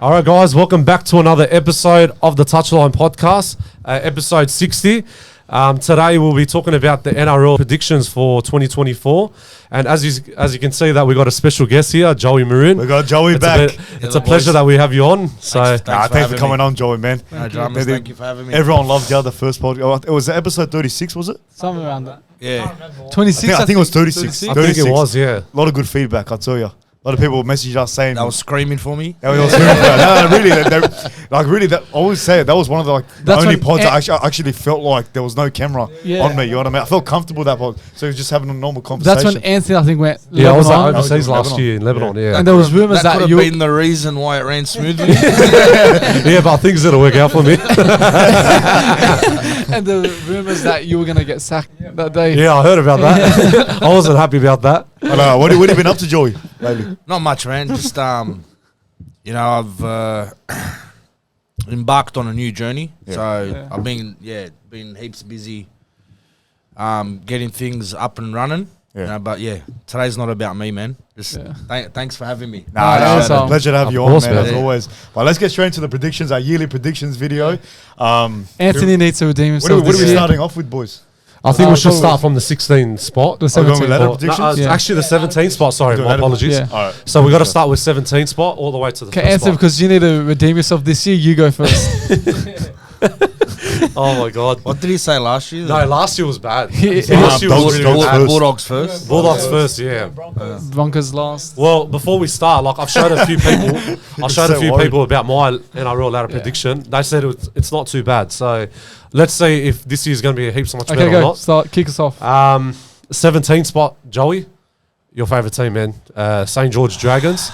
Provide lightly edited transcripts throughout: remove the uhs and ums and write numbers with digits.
All right, guys, welcome back to another episode of the Touchline Podcast, episode 60. Today we'll be talking about the NRL predictions for 2024. And as you can see, that we got a special guest here, Joey Maroon. We got Joey back. It's a pleasure that we have you on. Thanks for coming on, Joey, man. No dramas, thank you for having me. Everyone loved the other first podcast. It was episode 36, was it? Something around that. Yeah. 26. I think it was 36. I think it was, yeah. A lot of good feedback, I'll tell you. A lot of people messaged us saying That was screaming for me. No, really, I always say it. That was one of the only pods I actually felt like there was no camera on me. You know what I mean? I felt comfortable that pod. So he was just having a normal conversation. That's when Anthony, I think, went. Yeah, I was Lebanon. overseas last year in Lebanon, yeah. And there was rumors That that could you. have been the reason why it ran smoothly. Yeah, but things didn't work out for me. And the rumors that you were gonna get sacked that day. Yeah, I heard about that. I wasn't happy about that. What have you been up to, Joey, lately? Not much, man. Just I've embarked on a new journey. Yeah. So I've been heaps busy getting things up and running. Yeah. But today's not about me, man. Just thanks for having me. It's a pleasure to have you on, course, man, man. as always. But let's get straight into the predictions, our yearly predictions video. Anthony needs to redeem What himself. are we this year. starting off with, boys? I think we should probably. start from the 16 spot. The Are we going with 17. ladder Or- predictions? Yeah. Actually, the 17 spot. Sorry, Do my ladder- apologies. Yeah. All right. So we got to start with 17 spot all the way to the Okay, first Anthony, spot. because you need to redeem yourself this year. You go first. Oh my God. What did he say last year? No, last year was bad. Yeah. Last year was really bad. Bulldogs first. Bulldogs first, yeah. Broncos last. Well, before we start, like I've showed a few people, So about my NRL ladder prediction. They said it's not too bad. So let's see if this year's going to be a heaps so much Okay, better or go. not. Start. Kick us off. 17 spot, Joey, your favourite team, man. St. George Dragons.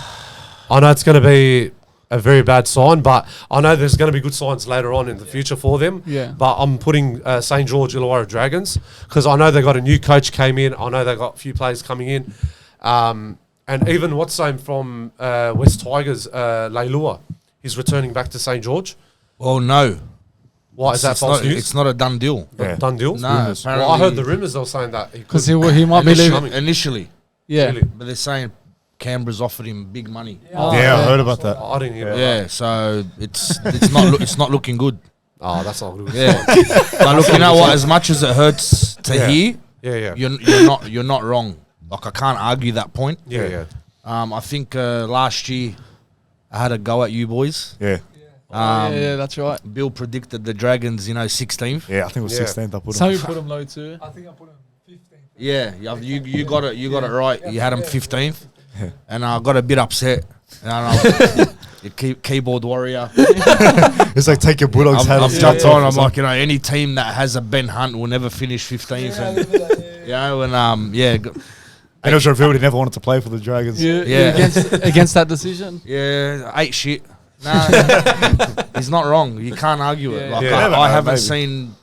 I know it's going to be a very bad sign, but I know there's going to be good signs later on in the future for them. Yeah. But I'm putting St. George Illawarra Dragons because I know they got a new coach came in. I know they got a few players coming in. And even what's name from West Tigers, Leilua, he's returning back to St. George. Well, no. Why is that It's false not, news? it's not a done deal. Yeah. Done deal? No, Well, I apparently- heard the rumours they were saying that Because he might be leaving. Initially. Yeah. Really? But they're saying Canberra's offered him big money. Oh, Yeah, I heard about that. I didn't hear about that. Yeah, so it's not looking good. Oh, that's not good. Yeah, but look, you know what? As much as it hurts to hear, Yeah. you're not wrong. Like I can't argue that point. Yeah. I think last year I had a go at you boys. Yeah. Yeah, that's right. Bill predicted the Dragons, 16th. Yeah, I think it was Yeah. 16th. I put Some him. you put him low too. Yeah, you got it right. You had them 15th, and I got a bit upset. Your keyboard warrior. It's like take your Bulldogs hat I'm off. jumped on. I'm like, any team that has a Ben Hunt will never finish 15th. And also revealed he never wanted to play for the Dragons. Yeah. Against that decision. Ate shit. No, he's not wrong. You can't argue it. Like Yeah. I haven't Maybe. seen.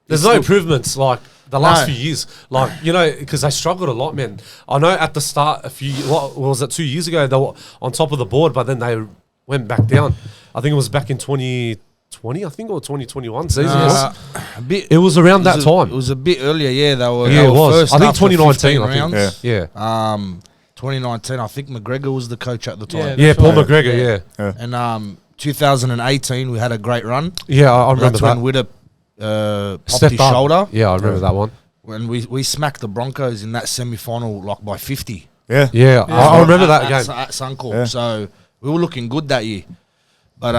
There's no improvements like the last No. few years. Like, because they struggled a lot, man. I know at the start, what was it, 2 years ago, they were on top of the board, but then they went back down. I think it was back in 2020, or 2021 season. a bit. It was around that time. It was a bit earlier. Yeah, they were. Yeah, they it were was. First I think after 2019, 15 I think. rounds. Yeah. 2019. I think McGregor was the coach at the time. Yeah, That's Paul right. McGregor, yeah. And 2018, we had a great run. Yeah, I remember That's when that. Witter popped Stepped his up. shoulder. Yeah, I remember that one. When we smacked the Broncos in that semi-final like by 50. Yeah. Yeah, I remember that at, game. at Suncorp. Yeah. So we were looking good that year. But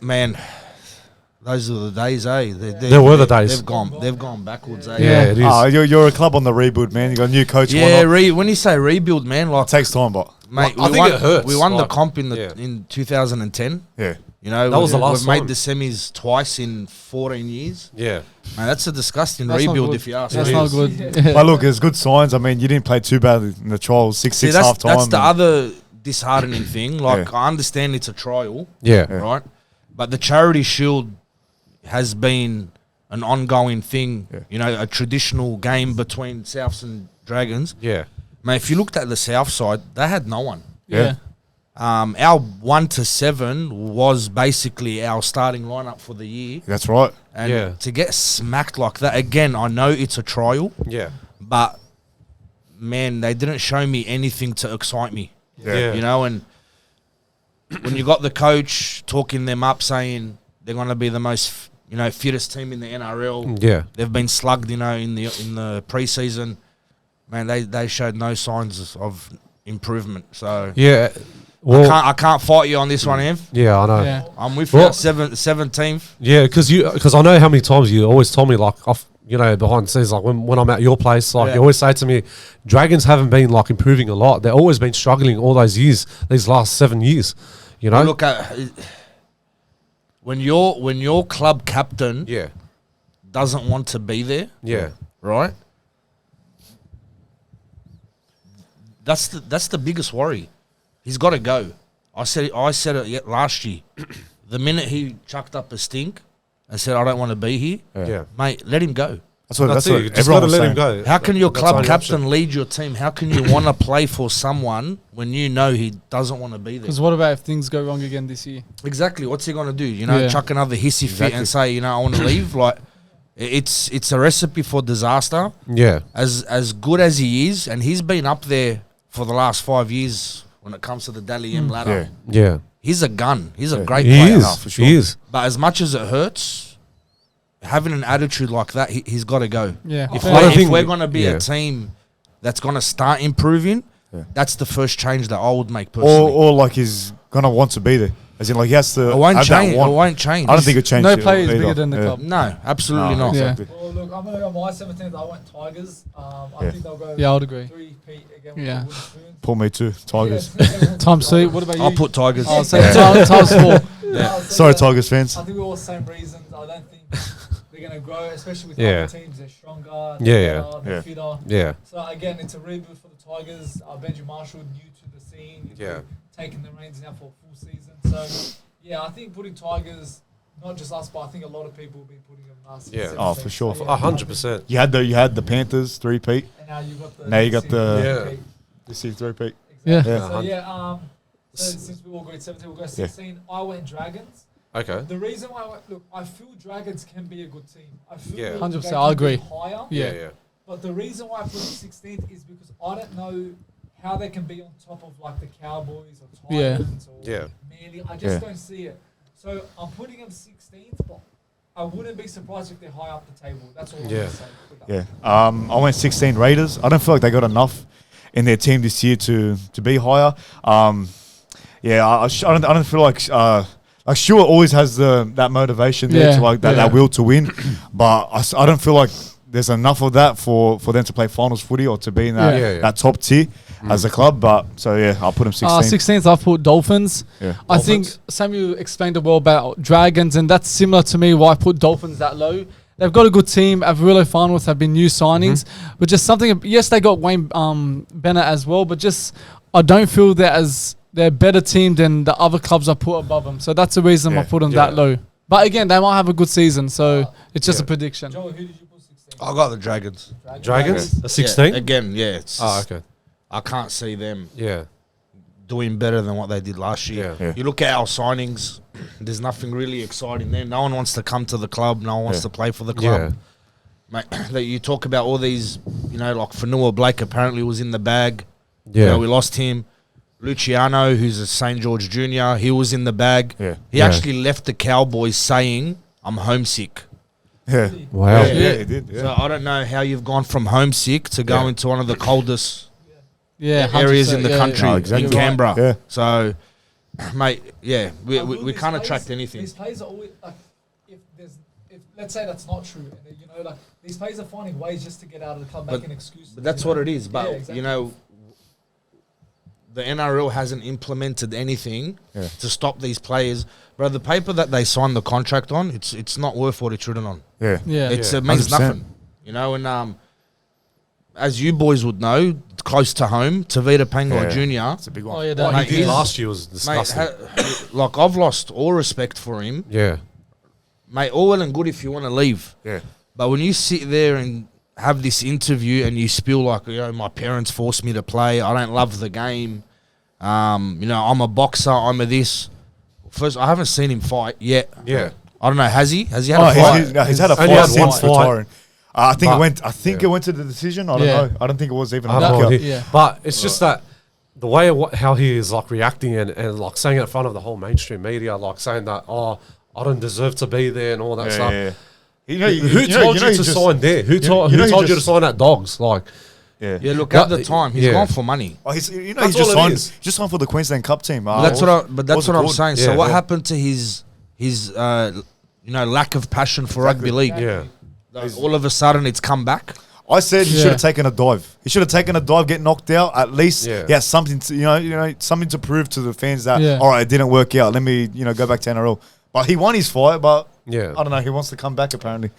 man, those are the days, eh? There were the days. They've gone backwards, eh? Yeah, it is. You're a club on the rebuild, man. You got a new coach. Yeah, whatnot. when you say rebuild, man, like It takes time, but mate, I think it hurts, We won the like, comp in yeah. in 2010. yeah. That was the last We've time. made the semis twice in 14 years. Yeah. Man, that's a disgusting That's not rebuild good. if you ask That's me. not good. But look, there's good signs. I mean, you didn't play too bad in the trials. 6-6 See, half time. that's the other disheartening thing. Like, Yeah. I understand it's a trial, Yeah. right? But the Charity Shield has been an ongoing thing, a traditional game between Souths and Dragons. Yeah. Man, if you looked at the South side, they had no one. Yeah. Our 1 to 7 was basically our starting lineup for the year. That's right. And Yeah. to get smacked like that, again, I know it's a trial, Yeah. but man, they didn't show me anything to excite me. Yeah. And when you got the coach talking them up, saying they're going to be the most, fittest team in the NRL. Yeah. They've been slugged, in the preseason. Man, they showed no signs of improvement. So Yeah. Well, I can't fight you on this one, Ev. yeah, I know. Yeah. I'm with you at 17th. Yeah, because I know how many times you always told me, like, off, behind the scenes, like when I'm at your place, like you always say to me, Dragons haven't been like improving a lot. They've always been struggling all those years, these last 7 years. Look at when your club captain Yeah. doesn't want to be there, Yeah. right? That's the biggest worry. He's got to go. I said it yet last year. The minute he chucked up a stink and said, "I don't want to be here," Yeah. mate, let him go. That's what That's it. You just everyone got to was let saying. him go. How can your That's club the only captain option. lead your team? How can you want to play for someone when you know he doesn't want to be there? Because what about if things go wrong again this year? Exactly. What's he going to do? Yeah. Chuck another hissy fit and say, I want to leave? Like, it's a recipe for disaster. Yeah. As good as he is, and he's been up there for the last 5 years when it comes to the Dally M ladder. Yeah. He's a gun. He's a great He player. is. for sure. He is. But as much as it hurts, having an attitude like that, he's got to go. Yeah. If, I don't if think- we're going to be yeah. a team that's going to start improving, Yeah. that's the first change that I would make personally. Or like he's gonna want to be there. As in, like he has to. It won't have that change. It want. won't change. I don't think it changes. No player is bigger than the club. No, absolutely No, not. Yeah. exactly. Well, look, I'm going to go my 17th. I went Tigers. I Yeah. think they'll go Yeah, I would agree. 3-peat again with Yeah. the wooden spoons. Pull me too, Tigers. Yeah. Times 3. What about you? I'll put Tigers. I'll say times 4. Yeah. Sorry, Tigers fans. I think we're all the same reasons. I don't think they're going to grow, especially with Yeah. other teams. They're stronger, Yeah, they're better, they're yeah. fitter. Yeah. So again, it's a reboot for the Tigers. Benji Marshall, new to the scene. He's Yeah. taking the reins now for a full season. So yeah, I think putting Tigers, not just us, but I think a lot of people will be putting them us. in Yeah. 17th. Oh, for sure. So, yeah, 100%. You had the Panthers 3-peat. And now you got the. Now you got the- Yeah. This is 3-peat. Yeah. Exactly. Yeah. So yeah, so since we all agreed 17, we'll go 16. I went Dragons. Okay. The reason why I feel Dragons can be a good team. I feel Yeah. they 100%, can I be agree. higher. Yeah. Yeah. But the reason why I put them 16th is because I don't know how they can be on top of like the Cowboys or Yeah. Titans or Yeah. Manly. I just Yeah. don't see it. So I'm putting them 16th, but I wouldn't be surprised if they're high up the table. That's all I'm Yeah. going to say. with that. Yeah. I went 16 Raiders. I don't feel like they got enough in their team this year to be higher. I don't feel like Stewart always has that motivation there Yeah, to like that, yeah. that will to win, but I don't feel like there's enough of that for them to play finals footy or to be in that, Yeah. Yeah, yeah. that top tier as a club. But so yeah, I'll put them 16. 16th, I've put Dolphins. Yeah. I think Samuel explained it well about Dragons, and that's similar to me why I put Dolphins that low. They've got a good team. Averillo finals have been new signings, but just something. Yes, they got Wayne Bennett as well, but just I don't feel they're a better team than the other clubs I put above them. So that's the reason I Yeah. put them Yeah. that low. But again, they might have a good season, so it's just Yeah. a prediction. Joel, who did you put 16th? I got the Dragons. Dragons? Yeah. A 16? Again, yeah. Oh, okay. I can't see them Yeah. doing better than what they did last year. Yeah. Yeah. You look at our signings, there's nothing really exciting there. No one wants to come to the club. No one wants Yeah. to play for the club. Yeah. Mate, that you talk about all these, like Fanua Blake apparently was in the bag. Yeah. We lost him. Luciano, who's a St. George Junior, he was in the bag. Yeah. He Yeah. actually left the Cowboys saying, "I'm homesick." Yeah. Wow. Yeah, he did. Yeah. So I don't know how you've gone from homesick to go Yeah. into one of the coldest Yeah, areas in the 100%, country, No, exactly. in Canberra. Yeah. So, mate, yeah, we I will we these can't players- attract anything. These players are always like, if let's say that's not true, and like these players are finding ways just to get out of the club, But- making excuses. But that's you what know? it is. But, Yeah, exactly. the NRL hasn't implemented anything Yeah. to stop these players. Bro, the paper that they signed the contract on, it's not worth what it's written on. Yeah. Yeah. It Yeah. means 100%. nothing. And as you boys would know, close to home, Tavita Pangai Yeah. Jr., It's a big one. Oh yeah, What Mate, he did he's- last year was mate, disgusting. like I've lost all respect for him. Yeah. Mate, all well and good if you want to leave. Yeah. But when you sit there and have this interview and you spill like, my parents forced me to play, I don't love the game, I'm a boxer, I'm a this. First, I haven't seen him fight yet. Yeah. I don't know, has he? Has he had Oh, a fight? he's had a Only fight had one since fight. retiring. I think But- it went. I think yeah. it went to the decision. I don't Yeah. know. I don't think it was even I a have no knockout. idea. Yeah. But it's just that the way how he is like reacting and like saying it in front of the whole mainstream media, like saying that, oh, I don't deserve to be there and all that stuff. Yeah. Who told you to sign there? Who told you to sign at Dogs? Like, Yeah. Yeah, look, at the time, he's gone for money. Oh, he's That's just all it signed. is. Just signed for the Queensland Cup team. That's what I'm saying. So Yeah, what yeah. happened to his lack of passion for rugby league? yeah. Like, all of a sudden, it's come back. I said he Yeah. should have taken a dive. He should have taken a dive, get knocked out. At least Yeah. he has something to something to prove to the fans that Yeah. all right, it didn't work out. Let me go back to NRL. But he won his fight. But Yeah. I don't know. He wants to come back apparently.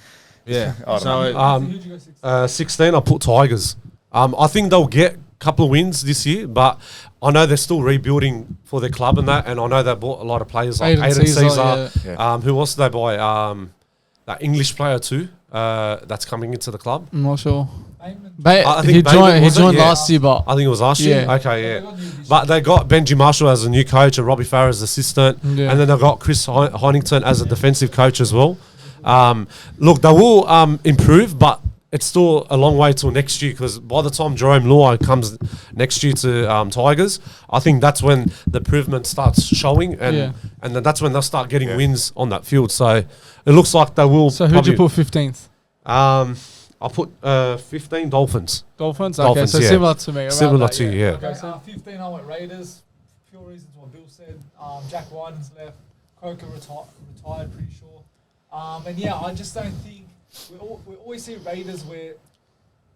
Yeah. I don't know. So Who'd you go 16? 16, I put Tigers. I think they'll get a couple of wins this year, but I know they're still rebuilding for their club and that, and I know they bought a lot of players like Aiden Caesar. Yeah. Who else did they buy? That English player too, that's coming into the club. I'm not sure. Bateman? I think He Bateman, joined was it? joined Yeah. last year, but I think it was last year. Yeah. Okay, They yeah. got new this But they got Benji Marshall as a new coach and Robbie Farah as assistant. Yeah. And then they got Chris Heinington as a defensive coach as well. Look, they will improve, but it's still a long way till next year because by the time Jerome Luai comes next year to Tigers, I think that's when the improvement starts showing and then that's when they'll start getting wins on that field. So it looks like they will. So who'd you put 15th? I put 15 Dolphins. Dolphins? Dolphins, okay, so yeah. similar to me. around Similar that, to you, yeah. Okay, so 15, I went Raiders. Few reasons what Bill said. Jack Wyden's left. Croker retired, pretty sure. And yeah, I just don't think we always see Raiders where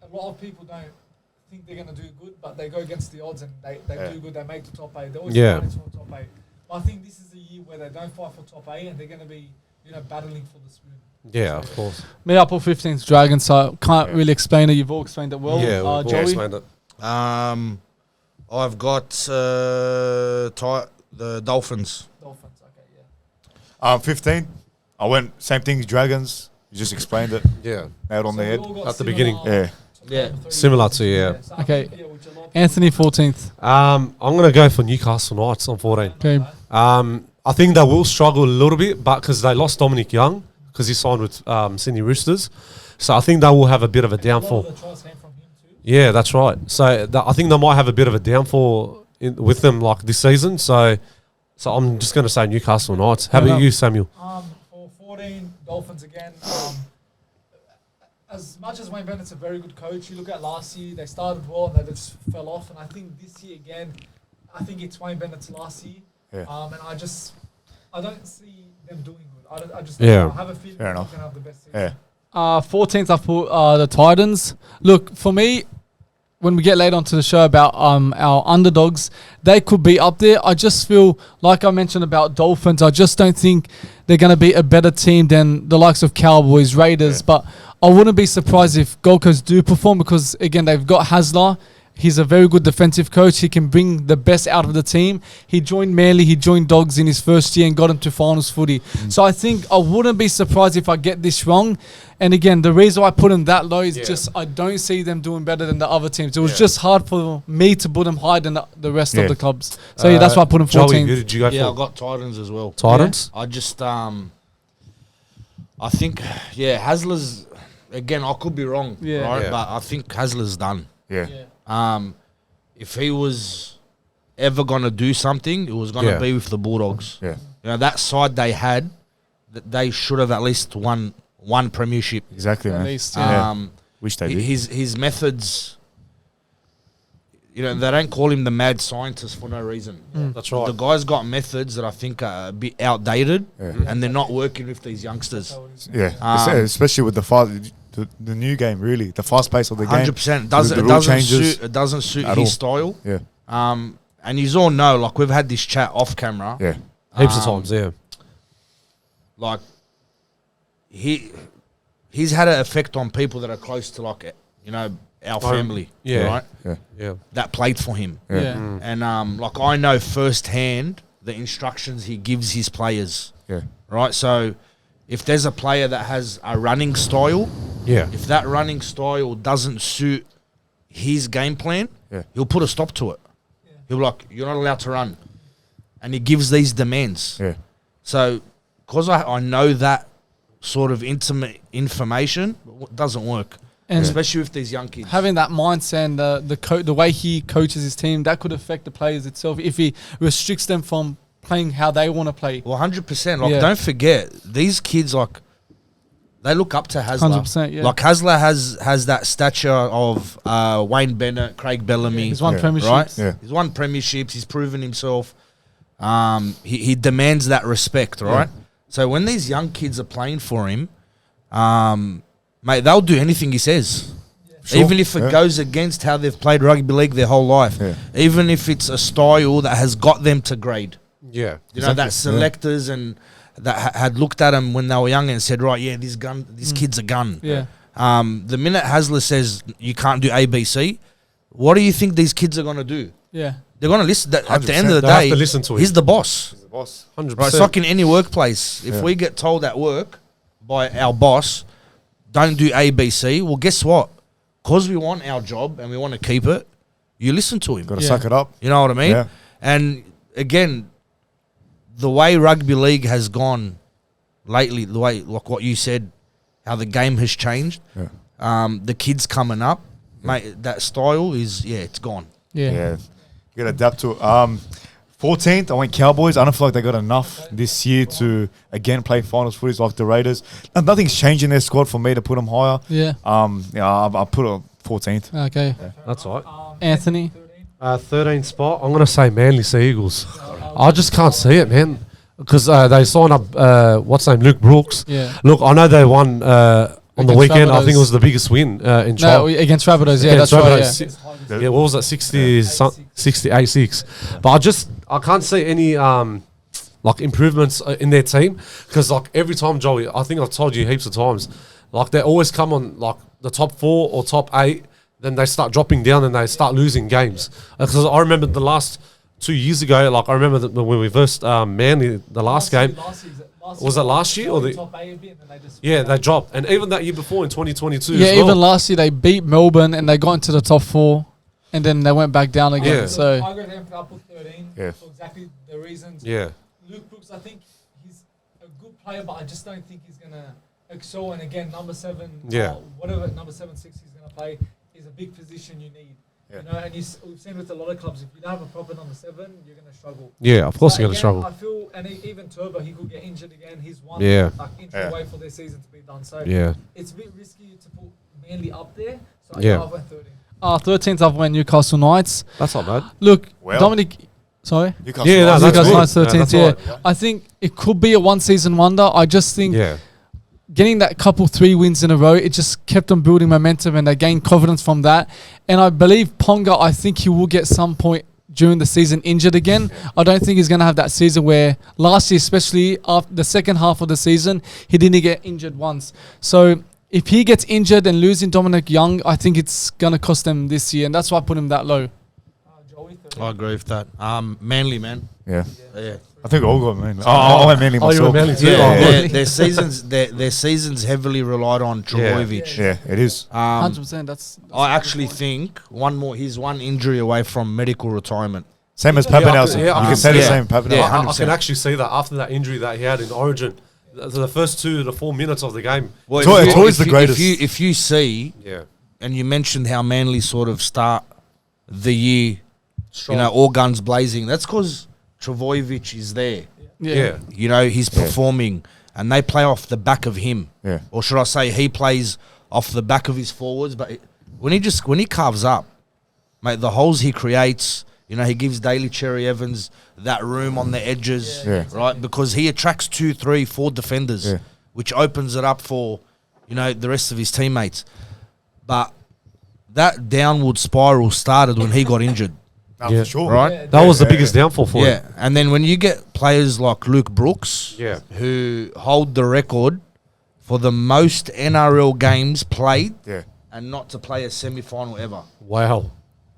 a lot of people don't think they're going to do good, but they go against the odds and they do good. They make the top 8. They always fight for top 8. But I think this is the year where they don't fight for top 8 and they're going to be battling for the spoon. Yeah, of course. Me, I put 15th Dragons, so can't really explain it. You've all explained it well. Yeah, we'll Joey? explain it. I've got the Dolphins. Dolphins, okay, yeah. 15. I went same thing as Dragons. You just explained it. Yeah. Nailed on the we head. all got At the beginning. Yeah. Yeah. Similar to, yeah. So I Okay. think, which a lot of Anthony, 14th. I'm going to go for Newcastle Knights on 14. Okay. I think they will struggle a little bit, but because they lost Dominic Young, because he signed with Sydney Roosters. So I think they will have a bit of a A lot downfall. of the tries came from him too. Yeah, that's right. So I think they might have a bit of a downfall with them like this season. So I'm just going to say Newcastle Knights. How about you, Samuel? For 14, Dolphins again. As much as Wayne Bennett's a very good coach, you look at last year, they started well and they just fell off. And I think this year again, I think it's Wayne Bennett's last year. Yeah. And I don't see them doing good. I just Yeah. I have a feeling Fair they're enough. going to have the best season. Yeah. 14th, I put the Titans. Look, for me, when we get later onto the show about our underdogs, they could be up there. I just feel, like I mentioned about Dolphins, I just don't think they're going to be a better team than the likes of Cowboys, Raiders. Yeah. But I wouldn't be surprised if Gold Coast do perform because, again, they've got Hasler. He's a very good defensive coach. He can bring the best out of the team. He joined Manly, he joined Dogs in his first year and got him to finals footy. So I think I wouldn't be surprised if I get this wrong. And again, the reason why I put them that low is just I don't see them doing better than the other teams. It was just hard for me to put them higher than the rest of the clubs. So yeah, that's why I put them 14th. Joey, who did you go Yeah, I for? got Titans as well. Titans? I just I think Hasler's again. I could be wrong, Yeah. right? Yeah. But I think Hasler's done. Yeah. Yeah. If he was ever gonna do something, it was gonna Yeah. be with the Bulldogs. Yeah. That side they had, they should have at least won one premiership. Exactly, At man. least, Yeah. Um, Wish they did. his methods. They don't call him the mad scientist for no reason. That's right. The guy's got methods that I think are a bit outdated, Yeah. and they're not working with these youngsters. So it is. Yeah. Especially with the new game, really. The fast pace of the game. 100% The rule changes it doesn't suit at his all. style. Yeah. And you all know, like we've had this chat off camera. Yeah. Heaps of times, yeah. Like he's had an effect on people that are close to our family. yeah. Right. Yeah. That played for him. Yeah. Yeah. And like I know firsthand the instructions he gives his players. Yeah. Right. So if there's a player that has a running style, Yeah. if that running style doesn't suit his game plan, Yeah. he'll put a stop to it. He'll be like, you're not allowed to run. And he gives these demands. Yeah. So, because I know that sort of intimate information, it doesn't work. And especially with these young kids. having that mindset and the way he coaches his team, that could affect the players itself if he restricts them from playing how they want to play. Well, 100%. Like, Yeah. don't forget, these kids, like, they look up to Hasler. 100%, yeah. Like, Hasler has that stature of Wayne Bennett, Craig Bellamy. He's won Yeah. premierships. Right? Yeah. He's won premierships. He's proven himself. He demands that respect, right? So when these young kids are playing for him, mate, they'll do anything he says. Sure. Even if it Yeah. goes against how they've played rugby league their whole life. Yeah. Even if it's a style that has got them to grade. Yeah. You know, that Exactly, selectors and that had looked at them when they were young and said, right, yeah, this kid's a gun. Yeah. The minute Hasler says you can't do ABC, what do you think these kids are going to do? Yeah. They're going to listen. At the 100%. end of the They have day, to listen to him. he's the boss. He's the boss. 100%. Right, it's like in any workplace. If Yeah. we get told at work by our boss, don't do ABC, well, guess what? Because we want our job and we want to keep it, you listen to him. Got to Yeah. suck it up. You know what I mean? Yeah. And again, the way rugby league has gone lately, the way, like what you said, how the game has changed, Yeah. the kids coming up, mate, that style is, it's gone. Yeah. Yeah. You got to adapt to it. 14th, I went Cowboys. I don't feel like they got enough this year to, again, play finals footage like the Raiders. Nothing's changed in their squad for me to put them higher. Yeah. I put a 14th. Okay. That's all right. Anthony? 13th spot. I'm going to say Manly Sea Eagles. I just can't see it, man. Because they signed up, what's his name, Luke Brooks. Yeah. Look, I know they won on the Against weekend. I think it Rabbitohs. was the biggest win in No, trial. against Rabbitohs. Yeah, Against that's right. Rabbitohs. Yeah. Yeah, what was that? 68-6. But I can't see any like improvements in their team because like every time, Joey, I think I've told you heaps of times, like they always come on like the top 4 or top 8, then they start dropping down and they start losing games. Because I remember the last 2 years ago, like I remember when we versed Manly the last game. Was it last year or the? Top 8 a bit and then they just Yeah, they dropped, and even that year before in 2022. Yeah, as well. even last year they beat Melbourne and they got into the top 4 and then they went back down again. Yeah. So, I got them up with 13 Yeah. for exactly the reasons. Yeah. Luke Brooks, I think he's a good player, but I just don't think he's gonna excel. And again, number 7, Yeah. whatever number 7, 6 he's gonna play is a big position you need. Yeah. You know, and we've seen with a lot of clubs, if you don't have a proper number 7, you're gonna struggle. Yeah, of course So you're going to again, struggle. I feel, and even Turbo, he could get injured again. He's one Yeah. like injury Yeah. away for their season to be done. So Yeah. it's a bit risky to put Manly up there. So Yeah. I went 13. 13th I've went Newcastle Knights. That's not bad. Look, Well. Dominic, sorry? Newcastle Yeah, no, Knights. that's Newcastle good. Knights 13th, that's yeah. all right. I think it could be a one-season wonder. I just think Yeah. getting that couple 3 wins in a row, it just kept on building momentum and they gained confidence from that. And I believe Ponga, I think he will get some point during the season injured again. I don't think he's going to have that season where last year, especially after the second half of the season, he didn't get injured once. So if he gets injured and losing Dominic Young, I think it's going to cost them this year. And that's why I put him that low. Joey, 13. I agree with that. Manly, man. Yeah. Yeah. I think all got Manly. I went Manly Oh, you were myself. Manly too? Yeah, Oh, their seasons heavily relied on Trbojevic. Yeah, it is. 100%. That's I actually think he's one injury away from medical retirement. Same as Yeah, Pappenhausen. yeah, I You can can say see the it. same Pappenhausen. Yeah, I 100%. can actually see that after that injury that he had in Origin, the first 2 to 4 minutes of the game. Well, It's always the greatest. If you see, Yeah. and you mentioned how Manly sort of start the year, all guns blazing, that's because Trbojevic is there. Yeah. You know, he's performing, and they play off the back of him. Yeah. Or should I say he plays off the back of his forwards. But when he carves up, mate, the holes he creates, he gives Daly Cherry Evans that room on the edges, Yeah. right? Because he attracts 2, 3, 4 defenders, Yeah. which opens it up for, the rest of his teammates. But that downward spiral started when he got injured, No, Yeah. for sure. right? That was the Yeah. biggest downfall for Yeah, him. and then when you get players like Luke Brooks, Yeah. who hold the record for the most NRL games played Yeah. and not to play a semi-final ever, Wow.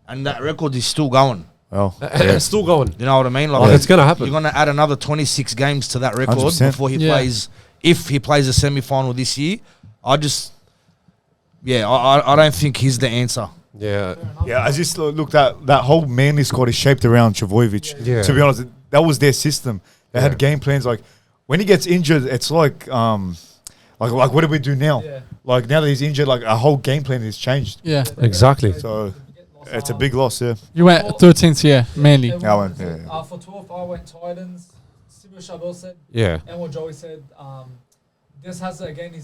and that record is still going. Well, It's still going. You know what I mean? Like, it's going to happen. You're going to add another 26 games to that record 100%. before he Yeah. plays. If he plays a semi-final this year, I don't think he's the answer. Yeah. yeah, I just looked at that whole Manly squad is shaped around Trbojevic. Yeah. To be honest, that was their system. They Yeah. had game plans. Like when he gets injured, it's like Like what do we do now? Yeah. Like now that he's injured, like our whole game plan has changed. Yeah. Exactly. So it's a big loss, yeah. You went 13th, yeah, mainly. Yeah, I went, yeah. For 12th, I went Titans. Similar Chabot said, Yeah. and what Joey said. This has again, he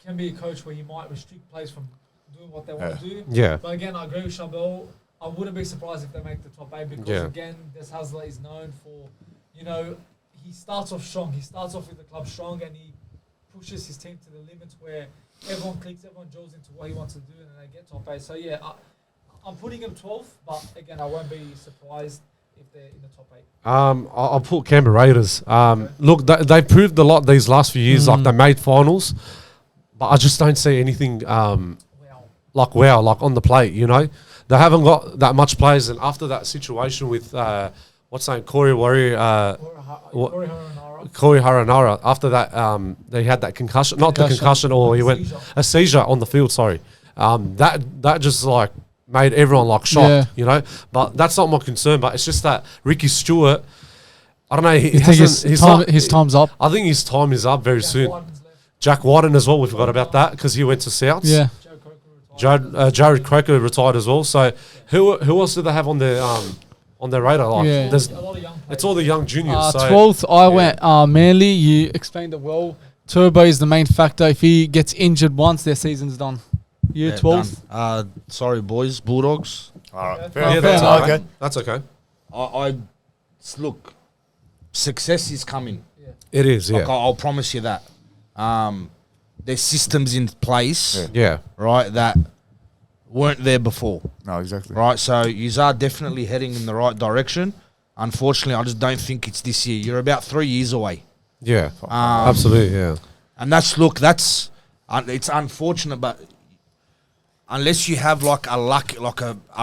can be a coach where he might restrict players from doing what they want to do. Yeah. But again, I agree with Chabot. I wouldn't be surprised if they make the top 8 because again, Des Hasler is known for, he starts off strong. He starts off with the club strong and he pushes his team to the limits where everyone clicks, everyone draws into what he wants to do, and they get top 8. So yeah, I'm putting him 12th, but again, I won't be surprised if they're in the top 8. I'll put Canberra Raiders. Look, they proved a lot these last few years. Like they made finals, but I just don't see anything like on the plate. They haven't got that much players, and after that situation with Corey Warrior, Corey Haranara. After that, they had that concussion, not the concussion, or he went a seizure on the field. Sorry, that just like made everyone like shocked, But that's not my concern. But it's just that Ricky Stewart, I don't know. His time's up. I think his time is up very soon. Jack Whiten as well. We forgot about that because he went to Souths. Yeah. Jared Croker retired as well. So who else do they have on their radar? Like, There's a lot of young players. it's all the young juniors. 12th, I went Manly. You explained it well. Turbo is the main factor. If he gets injured once, their season's done. You 12th? Sorry, boys. Bulldogs. All right. Yeah, Fair enough. Okay. That's okay. Look, success is coming. It is, yeah. Like, I'll promise you that. There's systems in place, Yeah. right, that weren't there before, No, exactly. right? So you are definitely heading in the right direction. Unfortunately, I just don't think it's this year. You're about 3 years away. Yeah. Absolutely, yeah. And it's unfortunate, but unless you have like a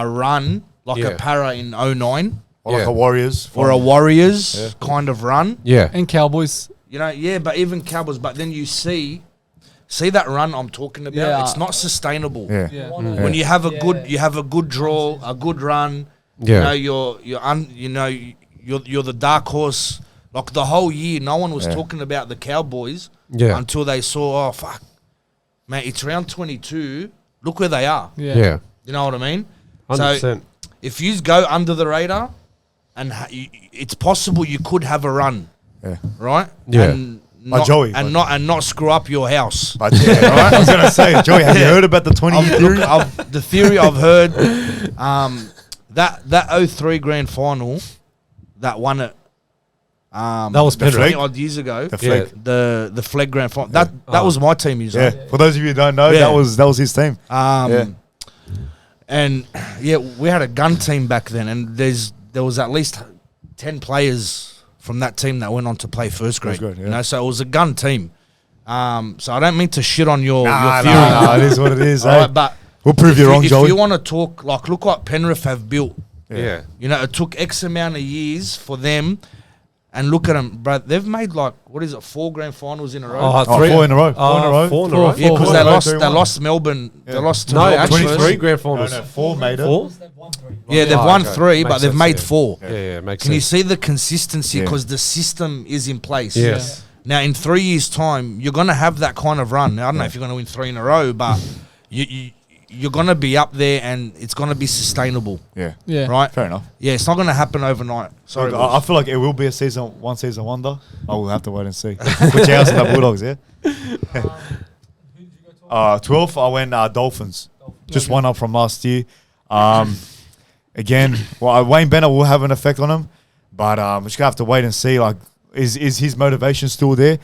run, like a para in 09 Or like Yeah. a Warriors. or a Warriors kind of run, Yeah. And Cowboys. but even Cowboys, but then you see that run I'm talking about, Yeah. it's not sustainable. Yeah. Yeah. When you have a good draw, a good run, Yeah. you're the dark horse. Like the whole year, no one was talking about the Cowboys Yeah. until they saw, oh fuck, man, it's round 22. Look where they are. Yeah. You know what I mean? 100%. So if you go under the radar, and it's possible you could have a run, right? Yeah. And Like Joey. not screw up your house. But yeah, I was going to say, Joey, have you heard about the 20-year theory? The theory I've heard, that 03 grand final, that won it. That was Penrith. 20 odd years ago. The flag. The flag grand final. That was my team. Yeah. For those of you who don't know, Yeah. that was his team. And we had a gun team back then, and there was at least 10 players from that team that went on to play first grade. So it was a gun team. So I don't mean to shit on your theory. No, it is what it is. All right, but we'll prove you wrong, Joey. If you want to talk, like, look what Penrith have built. Yeah. It took X amount of years for them. And look at them, bro. They've made 4 grand finals in a row. 4 in a row. 4 in a row. 4 in a row. Yeah, because they 3-1. lost Melbourne. They lost to No, Melbourne actually first. 3 grand finals. No, 4 made it. 4? They've won 3. Yeah, they've Oh, won okay. 3, Makes but they've sense, made yeah. 4. Yeah, makes Can you sense. see the consistency? Yeah. Because the system is in place. Yes. Now, in 3 years' time, you're going to have that kind of run. Now, I don't know if you're going to win 3 in a row, but you're going to be up there and it's going to be sustainable. Yeah. Yeah. Right? Fair enough. Yeah, it's not going to happen overnight. Sorry. Look, I feel like it will be a one season wonder. I will have to wait and see. Put your house in the Bulldogs, yeah? Who did you go to? 12th, I went Dolphins. Just one up from last year. Again, Wayne Bennett will have an effect on him, but we're just going to have to wait and see. Like, is his motivation still there?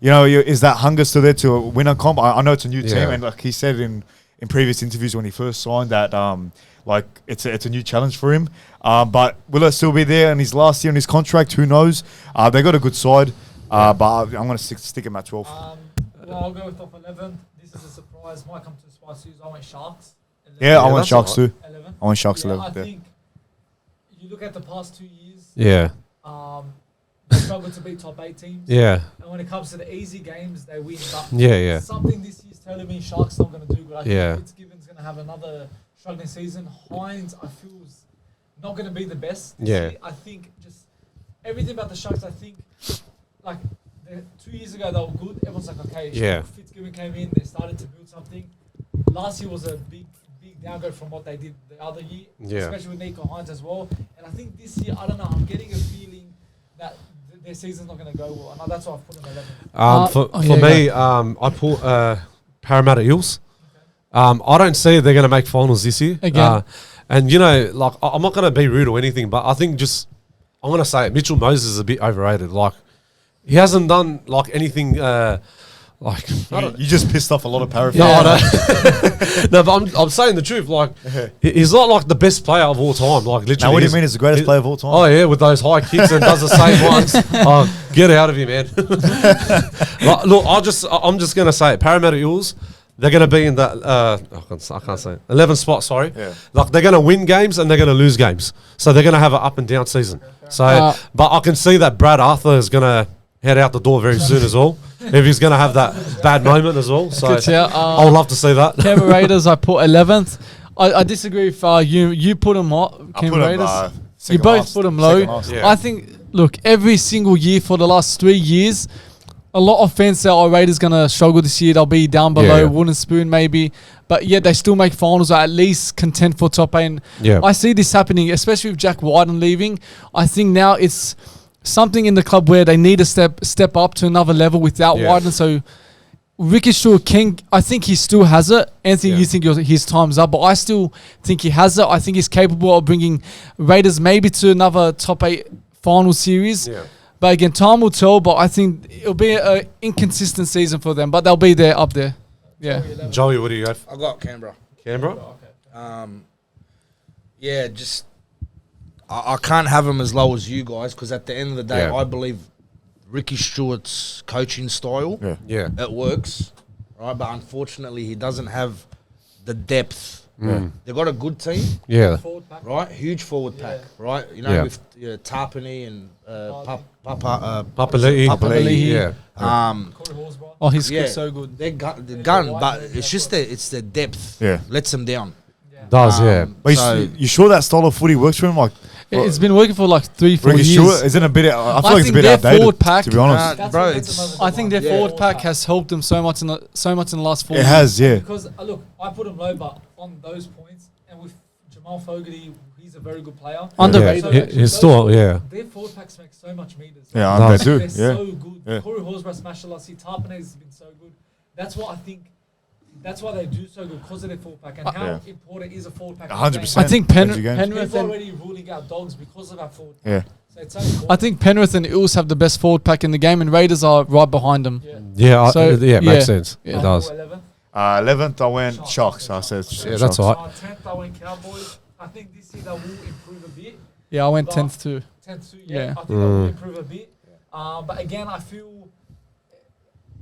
Yeah. Is that hunger still there to win a comp? I know it's a new team, Yeah. and like he said in previous interviews when he first signed that, it's a new challenge for him. But will it still be there in his last year on his contract? Who knows? They got a good side, but I'm going to stick him at 12. Well, I'll go with top 11. This is a surprise. Might come to the surprise. I went Sharks. 11. Yeah, I went that's Sharks too. 11. I went Sharks Yeah, 11. I Yeah. think you look at the past 2 years. Yeah. They struggled to beat top 8 teams. Yeah. And when it comes to the easy games, they win. But Yeah. something this year's telling me Sharks not going to do good. I Yeah. think Fitzgibbon's going to have another struggling season. Hines, I feel, is not going to be the best. this Yeah. year. I think just everything about the Sharks, I think, like, 2 years ago they were good. Everyone's like, okay, Yeah. Fitzgibbon came in, they started to build something. Last year was a big downgrade from what they did the other year, especially with Nico Hines as well. And I think this year, I don't know, I'm getting a feeling that their season's not going to go well. And that's why I've put them 11. For me, I put Parramatta Eels. I don't see they're going to make finals this year. Again. And, like, I'm not going to be rude or anything, but I think I'm going to say it, Mitchell Moses is a bit overrated. Like, he hasn't done, like, anything... You just pissed off a lot of Parramatta. No, but I'm saying the truth. Like, he's not like the best player of all time. Like, literally. Now, what do you mean he's the greatest player of all time? Oh yeah, with those high kicks and does the same ones. Oh, get out of here, man. Like, look, I'm just gonna say it. Parramatta Eels, they're gonna be in that. I can't say it. 11th spot. Sorry. Yeah. Like, they're gonna win games and they're gonna lose games. So they're gonna have an up and down season. So, but I can see that Brad Arthur is gonna head out the door very soon as well. If he's going to have that bad moment as well. So I would love to see that. Canberra Raiders, I put 11th. I disagree with you. You put them what? Canberra Raiders? You both put them low. Yeah. I think, look, every single year for the last 3 years, a lot of fans say, Raiders going to struggle this year. They'll be down below, wooden spoon maybe. But yet they still make finals or at least contend for top 8. Yeah. I see this happening, especially with Jack Wyden leaving. I think now it's something in the club where they need to step up to another level without Wyden. So Ricky Stewart I think he still has it. Anthony, you think his time's up, but I still think he has it. I think he's capable of bringing Raiders maybe to another top 8 final series. Yeah. But again, time will tell, but I think it'll be an inconsistent season for them, but they'll be there up there. Yeah. Joey, what do you have? I got Canberra. Canberra? Yeah, just... I can't have him as low as you guys because at the end of the day, I believe Ricky Stewart's coaching style, it works, right? But unfortunately, he doesn't have the depth. They've got a good team, right? Huge forward pack, right? You know, with Tarpany and Papali'i. He's so good. They're gun, but it's just it's the depth. Lets them down. But you sure that style of footy works for him? Like, it's been working for like 3-4 years. Stewart, isn't a bit? I feel like it's a bit outdated. Forward pack, to be honest, I think their forward pack has helped them so much in the last 4 years. It has, Because look, I put him low, but on those points, and with Jamal Fogarty, he's a very good player. Underrated. He's still, Their forward packs make so much meters. Yeah, they do. They're so good. Corey Horsburgh, mashallah, Tarpany has been so good. That's what I think. That's why they do so good, because of their forward pack and how important is a forward pack. 100%. I think Penrith People already ruling out Dogs because of our forward pack. Yeah. So it's so important. I think Penrith and Eels have the best forward pack in the game, and Raiders are right behind them. It makes sense. Yeah. It does. 11th, I went Sharks. I said Sharks. That's all right. 10th, I went Cowboys. I think this year they will improve a bit. Yeah, I went 10th too. 10th too, I think they will improve a bit. But again, I feel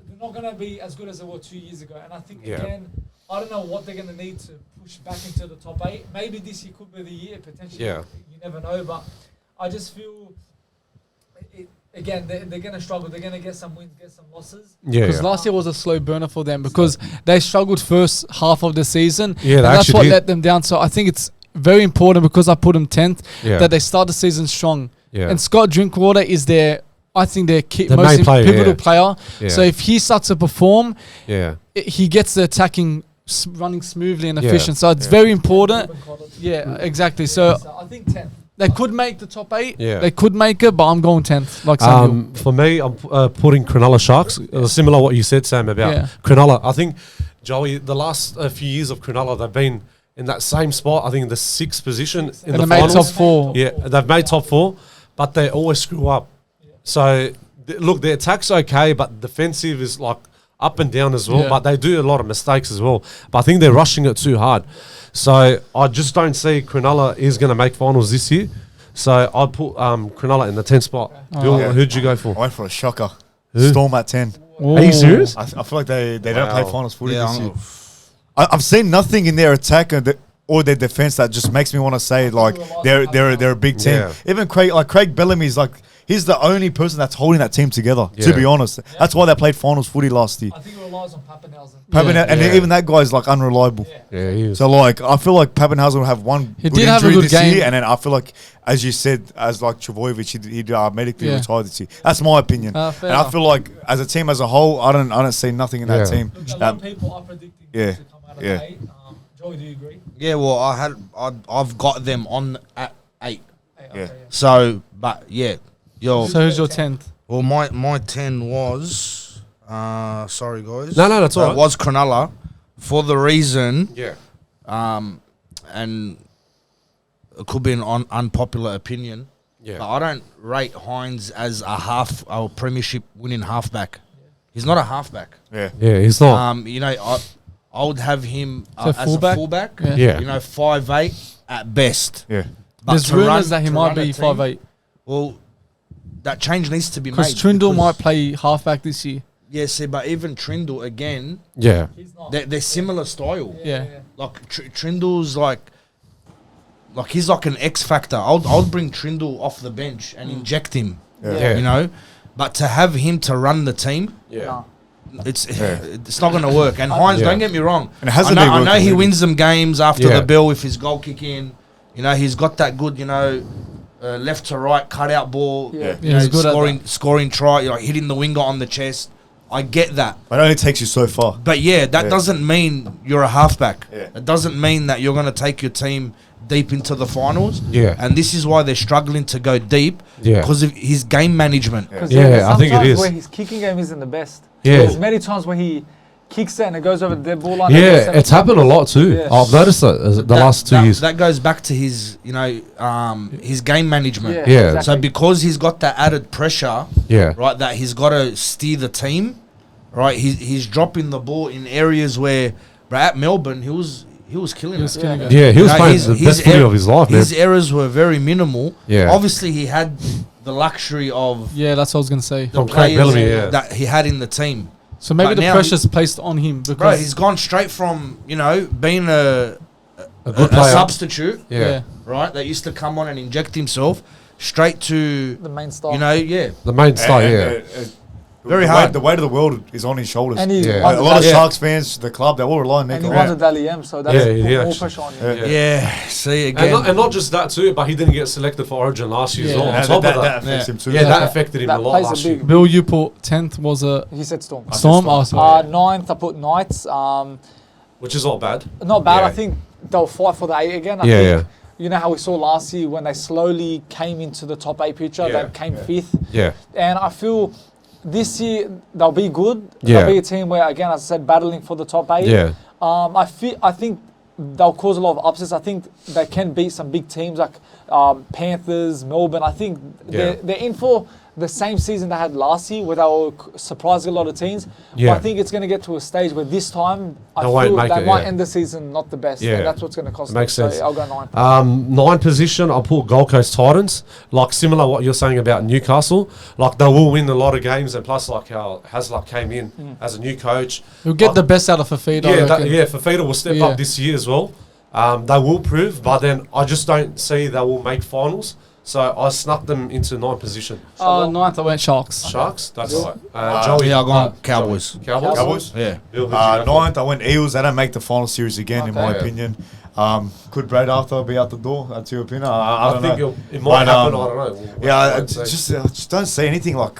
they're not going to be as good as they were 2 years ago. And I think, again, I don't know what they're going to need to push back into the top 8. Maybe this year could be the year, potentially. Yeah. You never know. But I just feel, again, they're going to struggle. They're going to get some wins, get some losses. Because last year was a slow burner for them because they struggled first half of the season. Yeah, and that's what let them down. So I think it's very important, because I put them 10th, that they start the season strong. Yeah. And Scott Drinkwater is their most pivotal player. Yeah. So if he starts to perform, he gets the attacking running smoothly and efficient. So it's very important. Yeah, exactly. So I think 10th. They could make the top 8. Yeah. They could make it, but I'm going 10th. Like for me, I'm putting Cronulla Sharks. Similar to what you said, Sam, about Cronulla. I think, Joey, the last few years of Cronulla, they've been in that same spot. I think in the 6th position in the finals. Made top 4. Yeah, they've made top 4, but they always screw up. So, look, their attack's okay, but defensive is like up and down as well. Yeah. But they do a lot of mistakes as well. But I think they're rushing it too hard. So, I just don't see Cronulla is going to make finals this year. So, I'd put Cronulla in the 10th spot. Who'd you go for? I went for a shocker. Storm at 10. Ooh. Are you serious? I feel like they don't play finals footy this year. I've seen nothing in their attack or their defense that just makes me want to say like they're a big team. Yeah. Even Craig Bellamy's like, He's the only person that's holding that team together. Yeah. To be honest, that's why they played finals footy last year. I think it relies on Pappenhausen. And Yeah. even that guy's like unreliable. Yeah. Yeah, he is. So like, I feel like Pappenhausen will have one He good did have a injury good this game. year, and then I feel like, as you said, as like Trbojevic, he'd medically Yeah. retire this year. That's my opinion. Fair And I enough. feel like as a team as a whole, I don't see nothing in that Yeah. team. Look, a lot That- of people are predicting Yeah. to come out of Yeah. the 8. Joey, do you agree? Yeah, well, I've got them on at 8. Okay, Yeah. So, but yeah, So who's your 10th? well, my 10 was, sorry guys. No, that's all right. It was Cronulla for the reason, Yeah. and it could be an unpopular opinion, Yeah. but I don't rate Hines as a premiership winning halfback. He's not a halfback. yeah. Yeah, he's not. You know, I would have him So as fullback? a fullback. Yeah. Yeah. You know, 5'8" at best. Yeah. But There's to rumours run- that he to might run a be team- 5'8". Well, that change needs to be made. Because Trindle because- might play halfback this year. Yeah, see, but even Trindle, again, Yeah. He's not. they're similar style. Yeah. Like, Trindle's like he's like an X factor. I'll bring Trindle off the bench and inject him, Yeah. you know. But to have him to run the team, Yeah. it's not going to work. And Hines, Yeah. don't get me wrong. And it hasn't I been know working he lately. wins them games after Yeah. the bell with his goal kick in. You know, he's got that good, left to right cutout ball. Yeah. You Yeah, know, he's good at scoring try, like hitting the winger on the chest. I get that. But it only takes you so far. But yeah, that Yeah. doesn't mean you're a halfback. Yeah. It doesn't mean that you're going to take your team deep into the finals. Yeah. And this is why they're struggling to go deep Yeah. because of his game management. Because Yeah, there's I think it sometimes is. where his kicking game isn't the best. Yeah. There's many times where he kicks it and it goes over the dead ball line. Yeah, it's happened a lot too. Yeah. I've noticed that the last 2 years. That goes back to his, his game management. Yeah, Yeah. exactly. So because he's got that added pressure, Yeah. right, that he's got to steer the team, right? He's dropping the ball in areas where, right, at Melbourne, he was killing He was it. killing it. Yeah, he was You know, playing his- the his best footy er- of his life, man. His errors were very minimal. Yeah. Obviously, he had the luxury of Yeah, that's what I was going to say. the From Craig players Bellamy, yeah. that he had in the team. So maybe But the now pressure's placed on him because Bro, he's gone straight from, being a good player. substitute, Yeah. right, that used to come on and inject himself, straight to, the main star. The main star, yeah. Very the hard. Weight, the weight of the world is on his shoulders. and he Yeah. won A the lot of Dally- Sharks fans, the club, they all rely on and Nico. he won the Dally M, so that's Yeah, put he more actually- pressure on him. Yeah. See, again. And not just that too, but he didn't get selected for Origin last year as Yeah. well. On And top that of that, affects him too. yeah, that Yeah. affected him That a lot plays a last year. big- Bill, you put 10th was a He said Storm. Storm. Oh, sorry. Ninth, I put Knights. Which is not bad. Not bad. Yeah. I think they'll fight for the 8 again. I Yeah, think, yeah. You know how we saw last year when they slowly came into the top 8 picture, Yeah. they came 5th. Yeah. And I feel this year they'll be good. Yeah. They'll be a team where, again, as I said, battling for the top 8. Yeah. I think they'll cause a lot of upsets. I think they can beat some big teams like Panthers, Melbourne. I think Yeah. they're in for the same season they had last year where they were surprising a lot of teams. Yeah. But I think it's going to get to a stage where this time I They won't feel make they it, might yeah. end the season not the best. Yeah. And that's what's going to cost Makes them. sense. So I'll go 9. 9 position, I'll put Gold Coast Titans. Like similar what you're saying about Newcastle. Like they will win a lot of games, and plus like how Hasluck came in as a new coach. He'll get the best out of Fafita. I Yeah, reckon. Fafita will step Yeah. up this year as well. They will prove, but then I just don't see they will make finals. So I snuck them into 9 position. 9th I went Sharks. Sharks, that's right. Joey, Yeah, I'll go on Cowboys. Cowboys. Cowboys? Yeah. Bill, who'd you go for? Ninth, I went Eels. They don't make the final series again, in my Okay. opinion. Could Brad Arthur be out the door? That's your opinion. I I don't think know. it might But, happen. I don't know. Yeah, I Won't say. just don't say anything like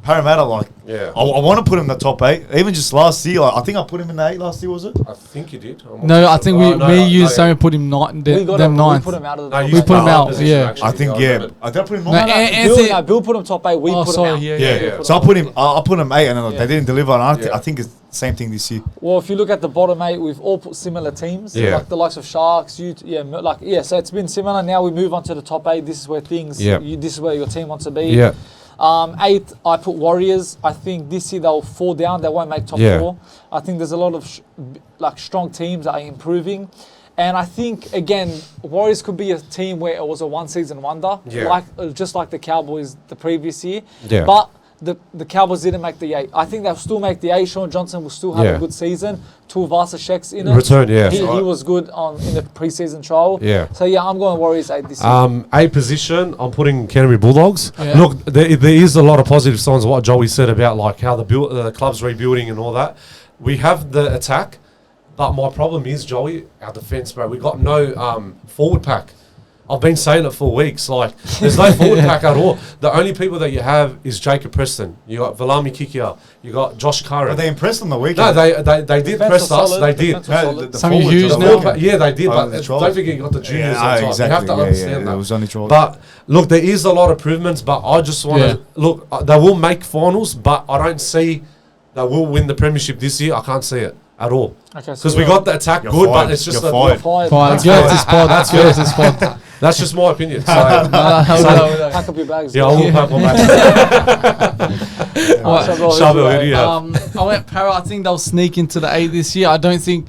Parramatta. Like, Yeah. I want to put him in the top 8. Even just last year, I think I put him in the 8 last year. Was it? I think you did. I'm not No, too I sure. think Oh, you Sammy put him We got them him, we 9th. put him out of the No, top you 8. put him put out, position, yeah. actually. I think, I yeah. remember. I did I put him No, nine? Bill put him top 8. We Oh, put sorry, him out. yeah, Yeah. put So him I put him. I put him 8, and Yeah. they didn't deliver. And Yeah. I think it's the same thing this year. Well, if you look at the bottom 8, we've all put similar teams. Yeah. Like the likes of Sharks, so it's been similar. Now we move on to the top 8. This is where Yeah. this is where your team wants to be. Yeah. 8, I put Warriors. I think this year they'll fall down. They won't make top Yeah. 4. I think there's a lot of strong teams that are improving. And I think, again, Warriors could be a team where it was a one-season wonder, Yeah. just like the Cowboys the previous year. Yeah. But the Cowboys didn't make the 8. I think they'll still make the 8. Sean Johnson will still have Yeah. a good season. Tuivasa Shek's in it. Return, yeah. He was good in the preseason trial. Yeah. So yeah, I'm going Warriors 8 this year. A position, I'm putting Canterbury Bulldogs. Yeah. Look, there is a lot of positive signs of what Joey said about like how the club's rebuilding and all that. We have the attack, but my problem is, Joey, our defence, bro. We got no forward pack. I've been saying it for weeks. Like, there's no forward pack at all. The only people that you have is Jacob Preston. You got Valami Kikia. You got Josh Curran. But they impressed on the No, weekend. they did Defense press was us. solid, They did. defense was solid. the Some forwards Hughes on the now. weekend. Yeah, they did. Oh, But the don't trolls. forget you got the juniors Yeah, on top. exactly. You have to understand It that. was only trolls. But look, there is a lot of improvements. But I just want to look. They will make finals, but I don't see they will win the premiership this year. I can't see it at all. Okay, Because we got the attack You're good, fired. but it's just You're the fired. Fine. Get off this pod. That's get off this pod. That's just my opinion. So, Pack up your bags. yeah, I will pack my bags. Shove it, who do you have? I went Para. I think they'll sneak into the 8 this year. I don't think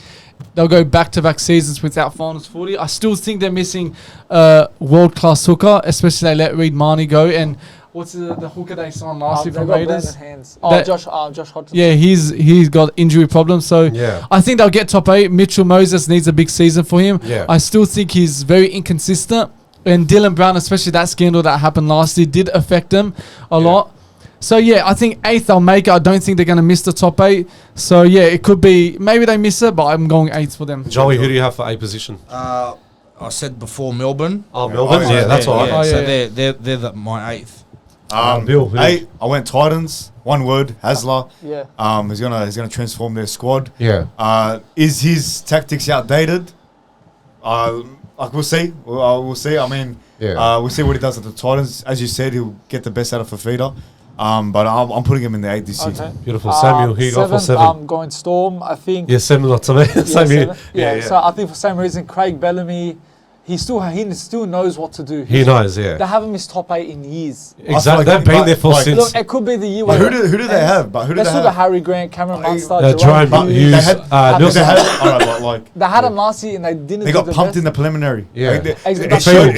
they'll go back-to-back seasons without finals 40. I still think they're missing a world-class hooker, especially they let Reid Marnie go. And what's the hooker they signed last year They've from got Raiders? Brandon Hands. That- Josh Hodgson. Yeah, he's got injury problems. So Yeah. I think they'll get top 8. Mitchell Moses needs a big season for him. Yeah. I still think he's very inconsistent. And Dylan Brown, especially that scandal that happened last year, did affect them a lot. So, yeah, I think 8th they'll make it. I don't think they're going to miss the top 8. So, yeah, it could be... Maybe they miss it, but I'm going 8th for them. Joey, who do you have for A position? I said before Melbourne. Oh, Melbourne. Oh, Yeah, that's all right. Oh, So yeah. they're my 8th. Bill, who? 8. I went Titans. One word, Hasler. Yeah. He's gonna transform their squad. Yeah. Is his tactics outdated? Like we'll see. We'll see. I mean, we'll see what he does at the Titans. As you said, he'll get the best out of Fafita. But I'm putting him in the 8 this Okay. season. Beautiful. Samuel, who you got for 7? I'm going Storm. I think. Yeah, similar to me. Same here. 7. Yeah. So I think for some reason, Craig Bellamy, he still knows what to do. He knows, yeah. They haven't missed top 8 in years. Exactly. like They've been like- there for like- since. Look, it could be the year But where. who do they have? But who do They they still got have? Harry Grant, Cameron Munster, Jerome Jerome Hughes, They had- Nelson. They had, all right, but like They had them last year and they didn't. they do got the pumped best. in the preliminary. Yeah. Like, Exactly.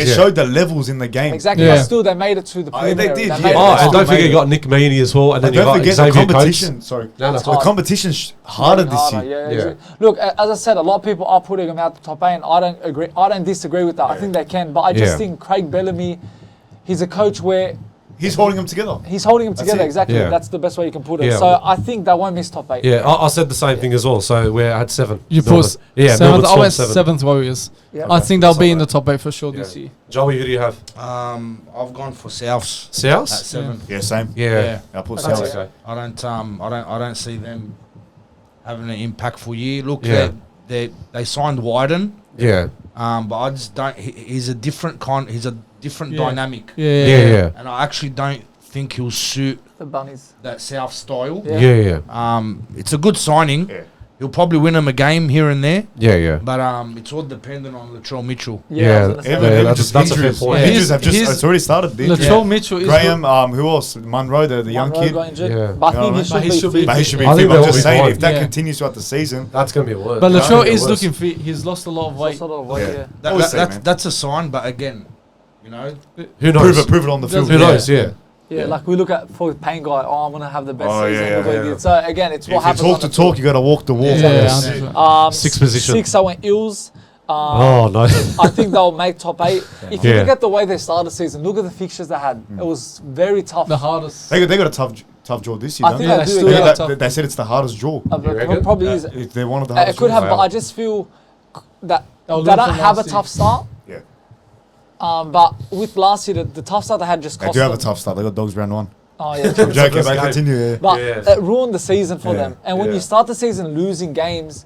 it Yeah. showed the levels in the game. Exactly. Yeah. But still, they made it to the They preliminary. did, They yeah. made it. Oh, and still don't forget made you it. got Nick Meaney as well, and then But you don't got forget the Xavier Coates. competition. Sorry, No, that's the fine. competition's harder this Harder, year. yeah. Look, as I said, a lot of people are putting him out the top 8, and I don't agree. I don't disagree with that. I think they can, but I just Yeah. think Craig Bellamy, he's a coach where He's holding them together. he's holding them That's together. it. Exactly. Yeah. That's the best way you can put it. Yeah. So I think they won't miss top 8. Yeah, I said the same thing as well. So we're at 7. You Melbourne. put Yeah, 7th. Melbourne I Storm went 7. 7th Warriors. Yeah. I think they'll That's be all in the right. top 8 for sure Yeah. this year. Joey, who do you have? I've gone for Souths at South? 7. Yeah, same. Yeah. I put That's South. okay. I don't see them having an impactful year. Look, Yeah. they signed Wyden, Yeah. but I just don't. He's a different He's a different Yeah. dynamic, Yeah. and I actually don't think he'll suit The Bunnies. that South style. Yeah. Yeah. It's a good signing. Yeah. He'll probably win him a game here and there, Yeah. but it's all dependent on Latrell Mitchell. Yeah. I Yeah. was gonna say Even, that. Yeah, even that's just a fair injuries. point. Injuries Yeah. have just He's- it's already started. The injuries. Latrell Mitchell is Graham, who else? Monroe, the young Monroe kid. got injured. Yeah. But I You know think what he I should, He should be. be But he should be I think fit. I'm they'll just be saying, fine. if that Yeah. continues throughout the season, That's going to be worse. But That's Latrell gonna be is worse. looking fit. He's lost a lot of weight. Sort of way, Yeah. yeah. Always say, man. That's a sign, but again, you know, Who knows? prove it on the field. Who knows? Yeah. Yeah, like we look at for Payne guy. Oh, I'm gonna have the best Oh, season. yeah, Look what he yeah. did. So again, it's what If you happens. talk on to the talk, you got to walk the walk. Yeah. Yeah, field. 100%. Sixth position. 6, I went Eels. Oh, no. I think they'll make top 8. If you Yeah. look at the way they started the season, look at the fixtures they had. It was very tough. The hardest. They got a tough draw this year. I don't think they? they do. still Yeah, got They- tough. they said it's the hardest draw. but You reckon? probably is. They're one of the It hardest could draws. have, but I just feel that They'll they learn don't from have a last year. tough start. Yeah. But with last year, the tough start they had just They cost do have a them. tough start. They got dogs round 1. Oh yeah, I'm joking, first but game. continue. Yeah. but Yeah. it ruined the season for Yeah. them. And when Yeah. you start the season losing games,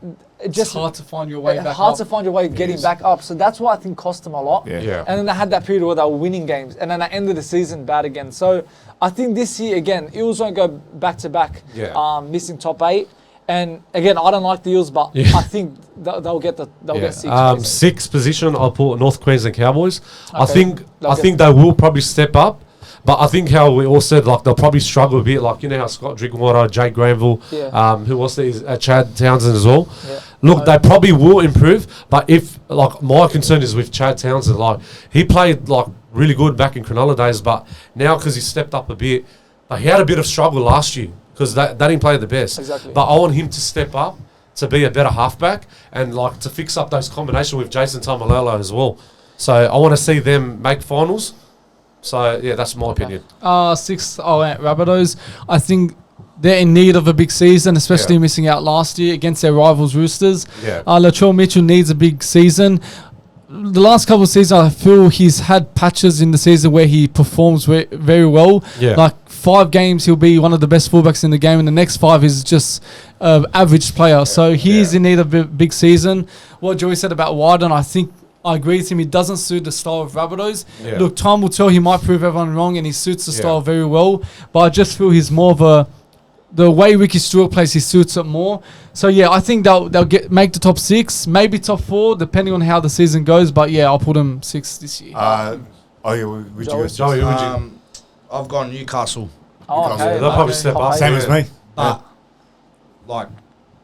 it It's just hard to find your way back hard up. to find your way getting back up. So that's what I think cost them a lot. Yeah. Yeah. And then they had that period where they were winning games, and then they ended the season bad again. So I think this year again, Eels won't go back to back, Yeah. missing top 8. And again, I don't like the Eels, but Yeah. I think they'll get 6. basically. Sixth position, I'll put North Queensland Cowboys. I Okay. think They'll think they will probably step up. But I think how we all said, like, they'll probably struggle a bit. Like, you know how Scott Drinkwater, Jake Granville, Yeah. who was there, Chad Townsend as well. Yeah. Look, they probably will improve. But if, like, my concern is with Chad Townsend. Like, he played, like, really good back in Cronulla days. But now, because he stepped up a bit, But he had a bit of struggle last year because they didn't play the best. Exactly. But I want him to step up to be a better halfback and like to fix up those combination with Jason Tamalolo as well. So I want to see them make finals. So yeah, that's my opinion. 6, I went Rabbitohs. I think they're in need of a big season, especially missing out last year against their rivals Roosters. Yeah. Latrell Mitchell needs a big season. The last couple of seasons, I feel he's had patches in the season where he performs very well. Yeah. Like 5 games, he'll be one of the best fullbacks in the game, and the next 5 is just average player. So he's in need of a big season. What Joey said about Wyden, I think I agree with him. He doesn't suit the style of Rabbitohs. Yeah. Look, time will tell. He might prove everyone wrong, and he suits the Yeah. style very well. But I just feel he's more of the way Ricky Stewart plays, he suits it more. So yeah, I think they'll make the top 6, maybe top 4, depending on how the season goes. But yeah, I'll put them 6 this year. Would you guys? Joey, who would you? I've gone Newcastle. Oh, Newcastle. okay. They'll probably step up. Same as me. But like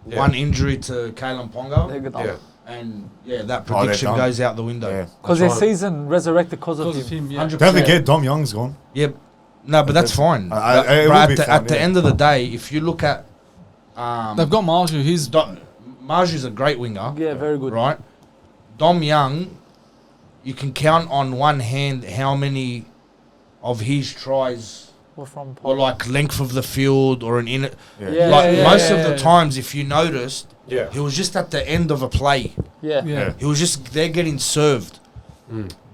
Yeah. one injury to Kalen They're Ponga, good. Yeah. and that they're prediction done. goes out the window. Yeah. Because That's their right. season resurrected because of Because of him. him, yeah. 100%. Don't forget, Dom Young's gone. Yep. No, but that's fine. It But will be fine, at the yeah. end of the day, if you look at They've got Marju. He's Marju's a great winger, Yeah, very good. right? Dom Young, you can count on one hand how many of his tries We're from were like length of the field or an inner. Yeah, Like yeah, most yeah, of the yeah. times, if you noticed, Yeah. he was just at the end of a play. Yeah. yeah. He was just there getting served.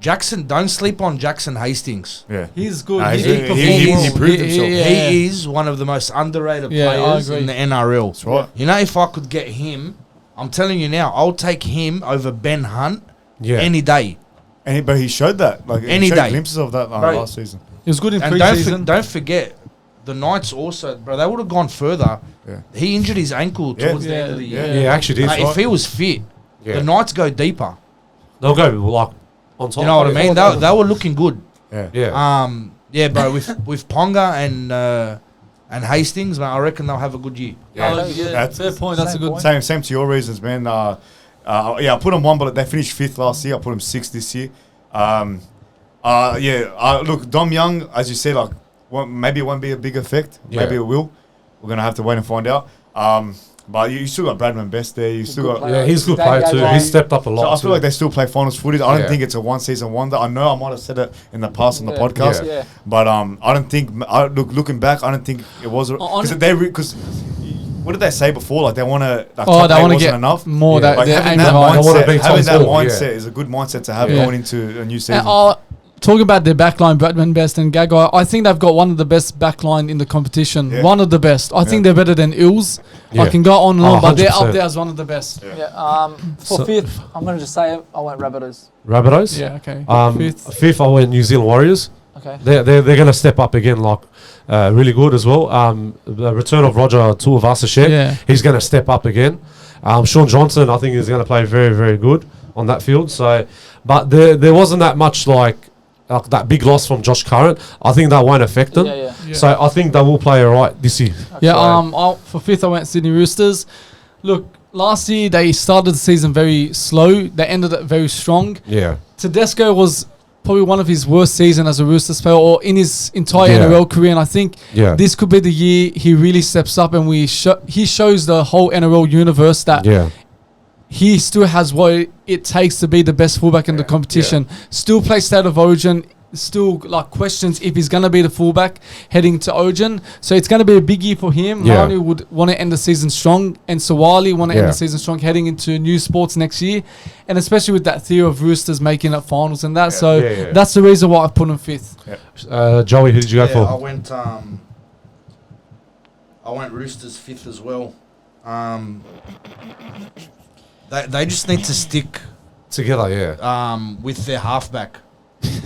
Jackson, don't sleep on Jackson Hastings. Yeah. He's good. Nah, he he performs. proved himself. He is one of the most underrated Yeah, I players agree. in the NRL. That's right. You know, if I could get him, I'm telling you now, I'll take him over Ben Hunt Yeah. any day. But he showed that. Like Any he showed day. glimpses of that Bro. last season. He was good in And pre-season. don't forget, the Knights also, bro, they would have gone further. Yeah. He injured his ankle Yeah. towards the end of the year. Yeah, actually did. Mate, if he was fit, Yeah. the Knights go deeper. They'll go like on top. You know what I mean? They were looking good. Yeah. Yeah. Yeah, bro, with Ponga and Hastings, man, I reckon they'll have a good year. Yeah. That's- fair point. That's a Same good. point. Same to your reasons, man. I put them 1, but they finished 5th last year. I put them 6th this year. Look, Dom Young, as you said, like maybe it won't be a big effect. Yeah. Maybe it will. We're gonna have to wait and find out. But you still got Bradman Best there. You still good got. player. Yeah, he's a good That player guy too. guy- He's stepped up a lot. So I too. feel like they still play finals footage. I don't Yeah. think it's a one season wonder. I know I might have said it in the past on the Yeah. podcast, Yeah. but I don't think. Looking back, I don't think it was because what did they say before? Like they want to. Like Oh, top they eight want to wasn't get enough. more. Yeah. That Like they're having aiming that high. They wanna be mindset, top having that four, yeah. mindset is a good mindset to have Yeah. going into a new season. And talking about their backline, Bradman Best and Gagai, I think they've got one of the best backline in the competition. Yeah. One of the best. I think Yeah. they're better than Ills. I Yeah. can go on and Oh, on, but they're 100%. up there as one of the best. Yeah. For So- 5th, I'm going to just say it. I went Rabbitohs. Rabbitohs. Yeah, okay. Fifth. Fifth. I went New Zealand Warriors. Okay. They're going to step up again, like really good as well. The return of Roger Tuivasa-Sheck, Yeah. he's going to step up again. Sean Johnson, I think, is going to play very, very good on that field. So, but there wasn't that much like that big loss from Josh Curran. I think that won't affect them. Yeah. Yeah. So I think they will play all right this year. Yeah, So- for 5th, I went Sydney Roosters. Look, last year they started the season very slow. They ended it very strong. Yeah. Tedesco was probably one of his worst seasons as a Roosters player or in his entire Yeah. NRL career. And I think Yeah. this could be the year he really steps up and he shows the whole NRL universe that Yeah. he still has what it takes to be the best fullback in the competition. Still plays State of Origin. Still like questions if he's going to be the fullback heading to Origin. So it's going to be a big year for him. Yeah. Marnie would want to end the season strong, and Sawali want to end Yeah. the season strong heading into new sports next year, and especially with that theory of Roosters making it finals and that. So Yeah, yeah. that's the reason why I put him 5th. Joey, who did you go I for? went Roosters 5th as well. They just need to stick Together, yeah. with their halfback.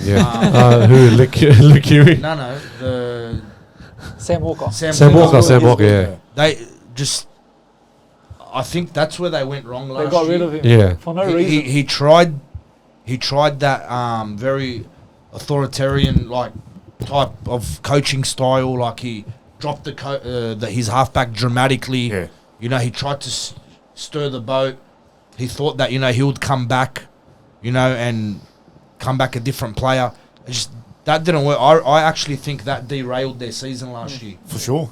Yeah. Who? Lukiri? No, the Sam Walker. Sam Walker, yeah. They just, I think that's where they went wrong last They got year. rid of him Yeah. for no He, reason. he tried that very authoritarian like type of coaching style. Like he dropped his halfback dramatically. Yeah. You know, he tried to stir the boat. He thought that he would come back, and come back a different player. that didn't work. I actually think that derailed their season last year. For sure.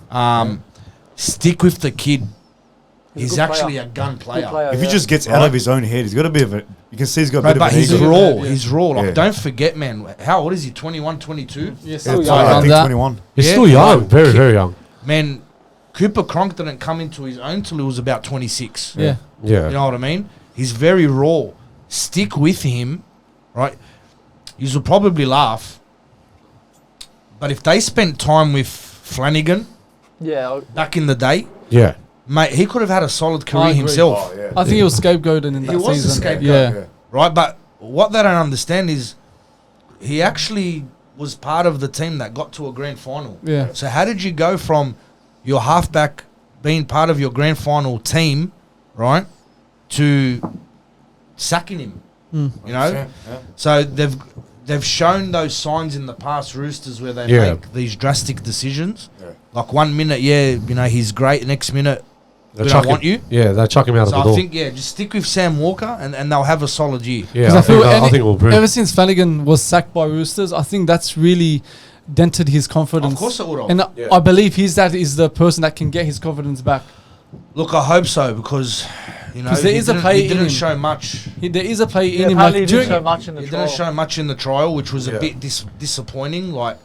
Stick with the kid. He's a He's good actually player. a gun Good player. player, If he yeah. just gets out of his own head, he's got a bit of a. You can see he's got a Right, bit but of an he's ego. raw. Yeah. He's raw. Like, Yeah. don't forget, man. How old is he? 21, 22? Yeah, still Yeah, young. I around think that. 21. He's Yeah. still young, Like, very, very young. Man, Cooper Cronk didn't come into his own till he was about 26. Yeah. Yeah. You know what I mean? He's very raw. Stick with him, right? You will probably laugh. But if they spent time with Flanagan Yeah, back in the day, Yeah. mate, he could have had a solid I career agree. himself, yeah. I think he was scapegoated in that He was the season. scapegoat. Yeah. right? But what they don't understand is he actually was part of the team that got to a grand final. Yeah. So how did you go from your halfback being part of your grand final team, right, to sacking him? Mm. You know, so they've shown those signs in the past, Roosters, where they Yeah. make these drastic decisions. Yeah. Like 1 minute, yeah, you know, he's great. Next minute, They we chuck don't want him, you. Yeah, they chuck him out So of the I door. think, yeah, just stick with Sam Walker, and they'll have a solid year. Yeah, 'Cause I think it will prove. ever since Flanagan was sacked by Roosters, I think that's really dented his confidence. Of course it would have. And Yeah. I believe that is the person that can get his confidence back. Look, I hope so, because, you know, 'Cause there he is a didn't- play he in didn't him. show much. There is a play yeah in him. apparently Like, he didn't during, show much in the He trial. didn't show much in the trial, which was Yeah. a bit disappointing. Like,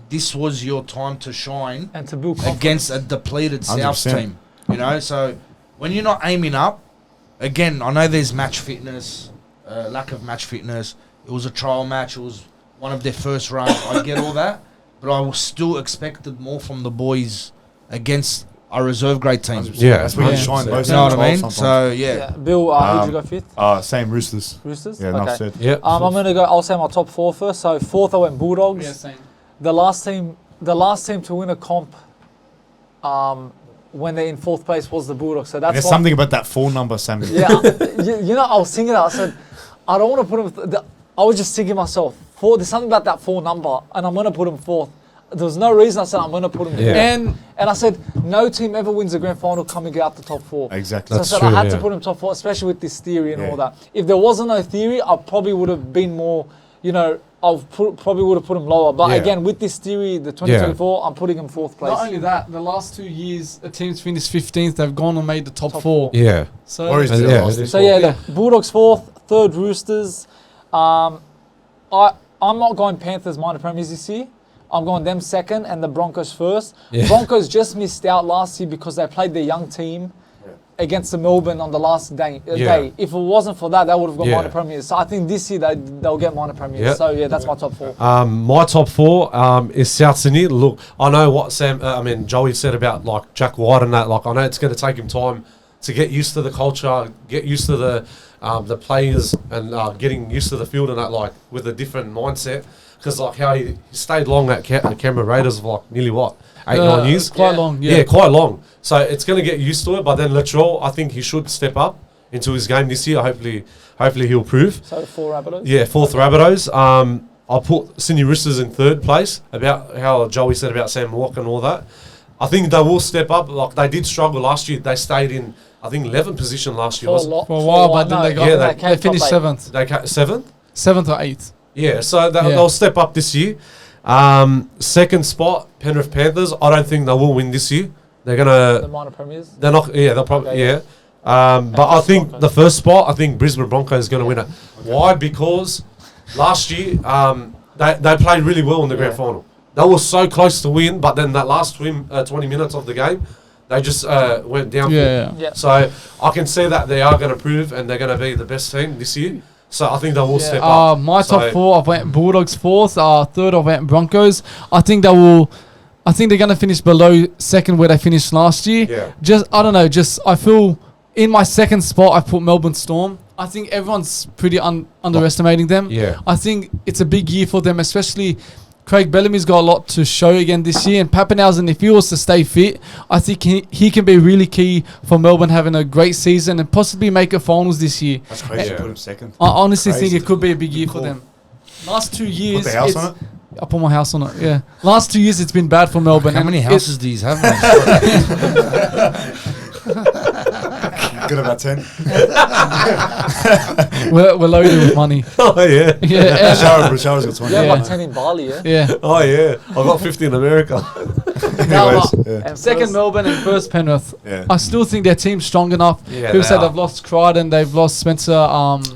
this was your time to shine and to build confidence. against a depleted Souths 100%. team. You know, so when you're not aiming up, again, I know there's match fitness, lack of match fitness. It was a trial match. It was one of their first runs. I get all that, but I was still expected more from the boys against a reserve grade team. Yeah. That's where you Yeah. shine most. You know what in I mean? trials So sometimes. yeah, Bill, who'd you go fifth? Same Roosters. Roosters? Yeah, enough said. Yeah. I'm going to go, I'll say my top four first. So fourth, I went Bulldogs. yeah, same. The last team to win a comp when they're in fourth place was the Bulldogs. So that's There's why- something about that 4 number, Sammy. Yeah, you know, I was thinking that. I said, I don't want to put him. I was just thinking myself, there's something about that 4 number, and I'm going to put him fourth. There was no reason I said I'm going to put him Yeah. fourth. And I said, no team ever wins a grand final coming out the top 4. Exactly. So That's I said, true, I had to yeah. put him top 4, especially with this theory and Yeah. all that. If there wasn't no theory, I probably would have been more, you know, probably would have put him lower. But Yeah. again, with this theory, the 2024, I'm putting him fourth place. Not only that, the last 2 years, a team's finished 15th. They've gone and made the top 4. Yeah. So Warriors Yeah, did yeah, last it is. So yeah, look, Bulldogs fourth, third Roosters. I'm not going Panthers minor premiers this year. I'm going them second and the Broncos first. Yeah. Broncos just missed out last year because they played their young team against the Melbourne on the last day. Yeah. If it wasn't for that, they would have got Yeah. minor premiers. So I think this year they'll get minor premiers. Yeah. So yeah, that's my top 4. My top 4 is South Sydney. Look, I know what Joey said about like Jack White and that. Like, I know it's going to take him time to get used to the culture, get used to the players, and getting used to the field and that. Like with a different mindset, because like how he stayed long at Canberra Raiders for like nearly what 8-9 years. Quite long. Yeah. Yeah. Quite long. So it's going to get used to it. But then Latrell, I think he should step up into his game this year. Hopefully he'll prove. So 4 Rabbitohs. Yeah, fourth Rabbitohs. I'll put Sydney Roosters in third place. About how Joey said about Sam Walker and all that. I think they will step up. Like they did struggle last year. They stayed in, I think, 11th position last year. For Wasn't For a while, but then they got- Yeah, They finished 7th. they? 7th. 7th or 8th. Yeah, so Yeah. they'll step up this year. Second spot, Penrith Panthers. I don't think they will win this year. They're The gonna. minor premiers. They're not. Yeah, they'll probably. Okay. Yeah. But I first think Broncos. the first spot, I think Brisbane Broncos is going to win it. Why? Because last year they played really well in the grand Yeah. final. They were so close to win, but then that last 20 minutes of the game, they just went down. Yeah. Yeah. So I can see that they are going to prove and they're going to be the best team this year. So I think they will Yeah. step up. My So- top 4, I went Bulldogs 4th. Third, I went Broncos. I think they're going to finish below second where they finished last year. Yeah. I don't know. I feel in my second spot, I put Melbourne Storm. I think everyone's pretty underestimating them. Yeah. I think it's a big year for them, especially Craig Bellamy's got a lot to show again this year. And Pappenhausen, if he was to stay fit, I think he can be really key for Melbourne having a great season and possibly make a finals this year. That's crazy Yeah. to put him second. I honestly Crazy. think it could be a big year for Cool. them. Last 2 years, Put the house it's- on it. I put my house on it. Yeah. Last 2 years, it's been bad for Melbourne. How and many it- houses do you have? Go Got about 10. We're loaded with money. Oh yeah. Yeah. Brasharo's got 20. You have Yeah. like 10 in Bali, yeah? Yeah. Oh yeah. I got 50 in America. Anyways, yeah. And Second first- Melbourne and first Penrith. Yeah. I still think their team's strong enough. Yeah, People they say are. they've lost Crichton, they've lost Spencer.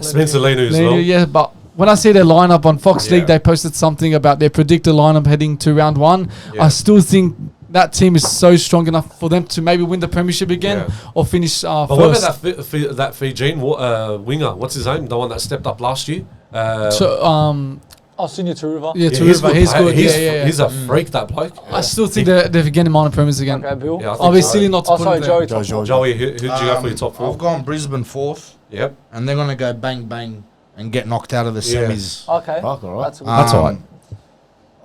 Spencer Lenu as Lenu, well. yeah, but when I see their lineup on Fox Yeah. League, they posted something about their predicted lineup heading to round one. Yeah. I still think that team is so strong enough for them to maybe win the premiership again Yeah. or finish But first. what about that Fijian winger? What's his name? The one that stepped up last year. Senior Taruva. Yeah, Yeah, Taruva, he's player. good. Yeah. He's a freak, that bloke. I still think they're getting minor premiers again. Okay, Bill. Yeah, I think I'll be so. silly not to Oh, put sorry, it there. Joey. Joe. Joey, who'd you go for your top four? I've gone Brisbane 4th, Yep. and they're going to go bang, bang, and get knocked out of the Yeah. semis. Okay. Fuck, all right. That's good. That's all right.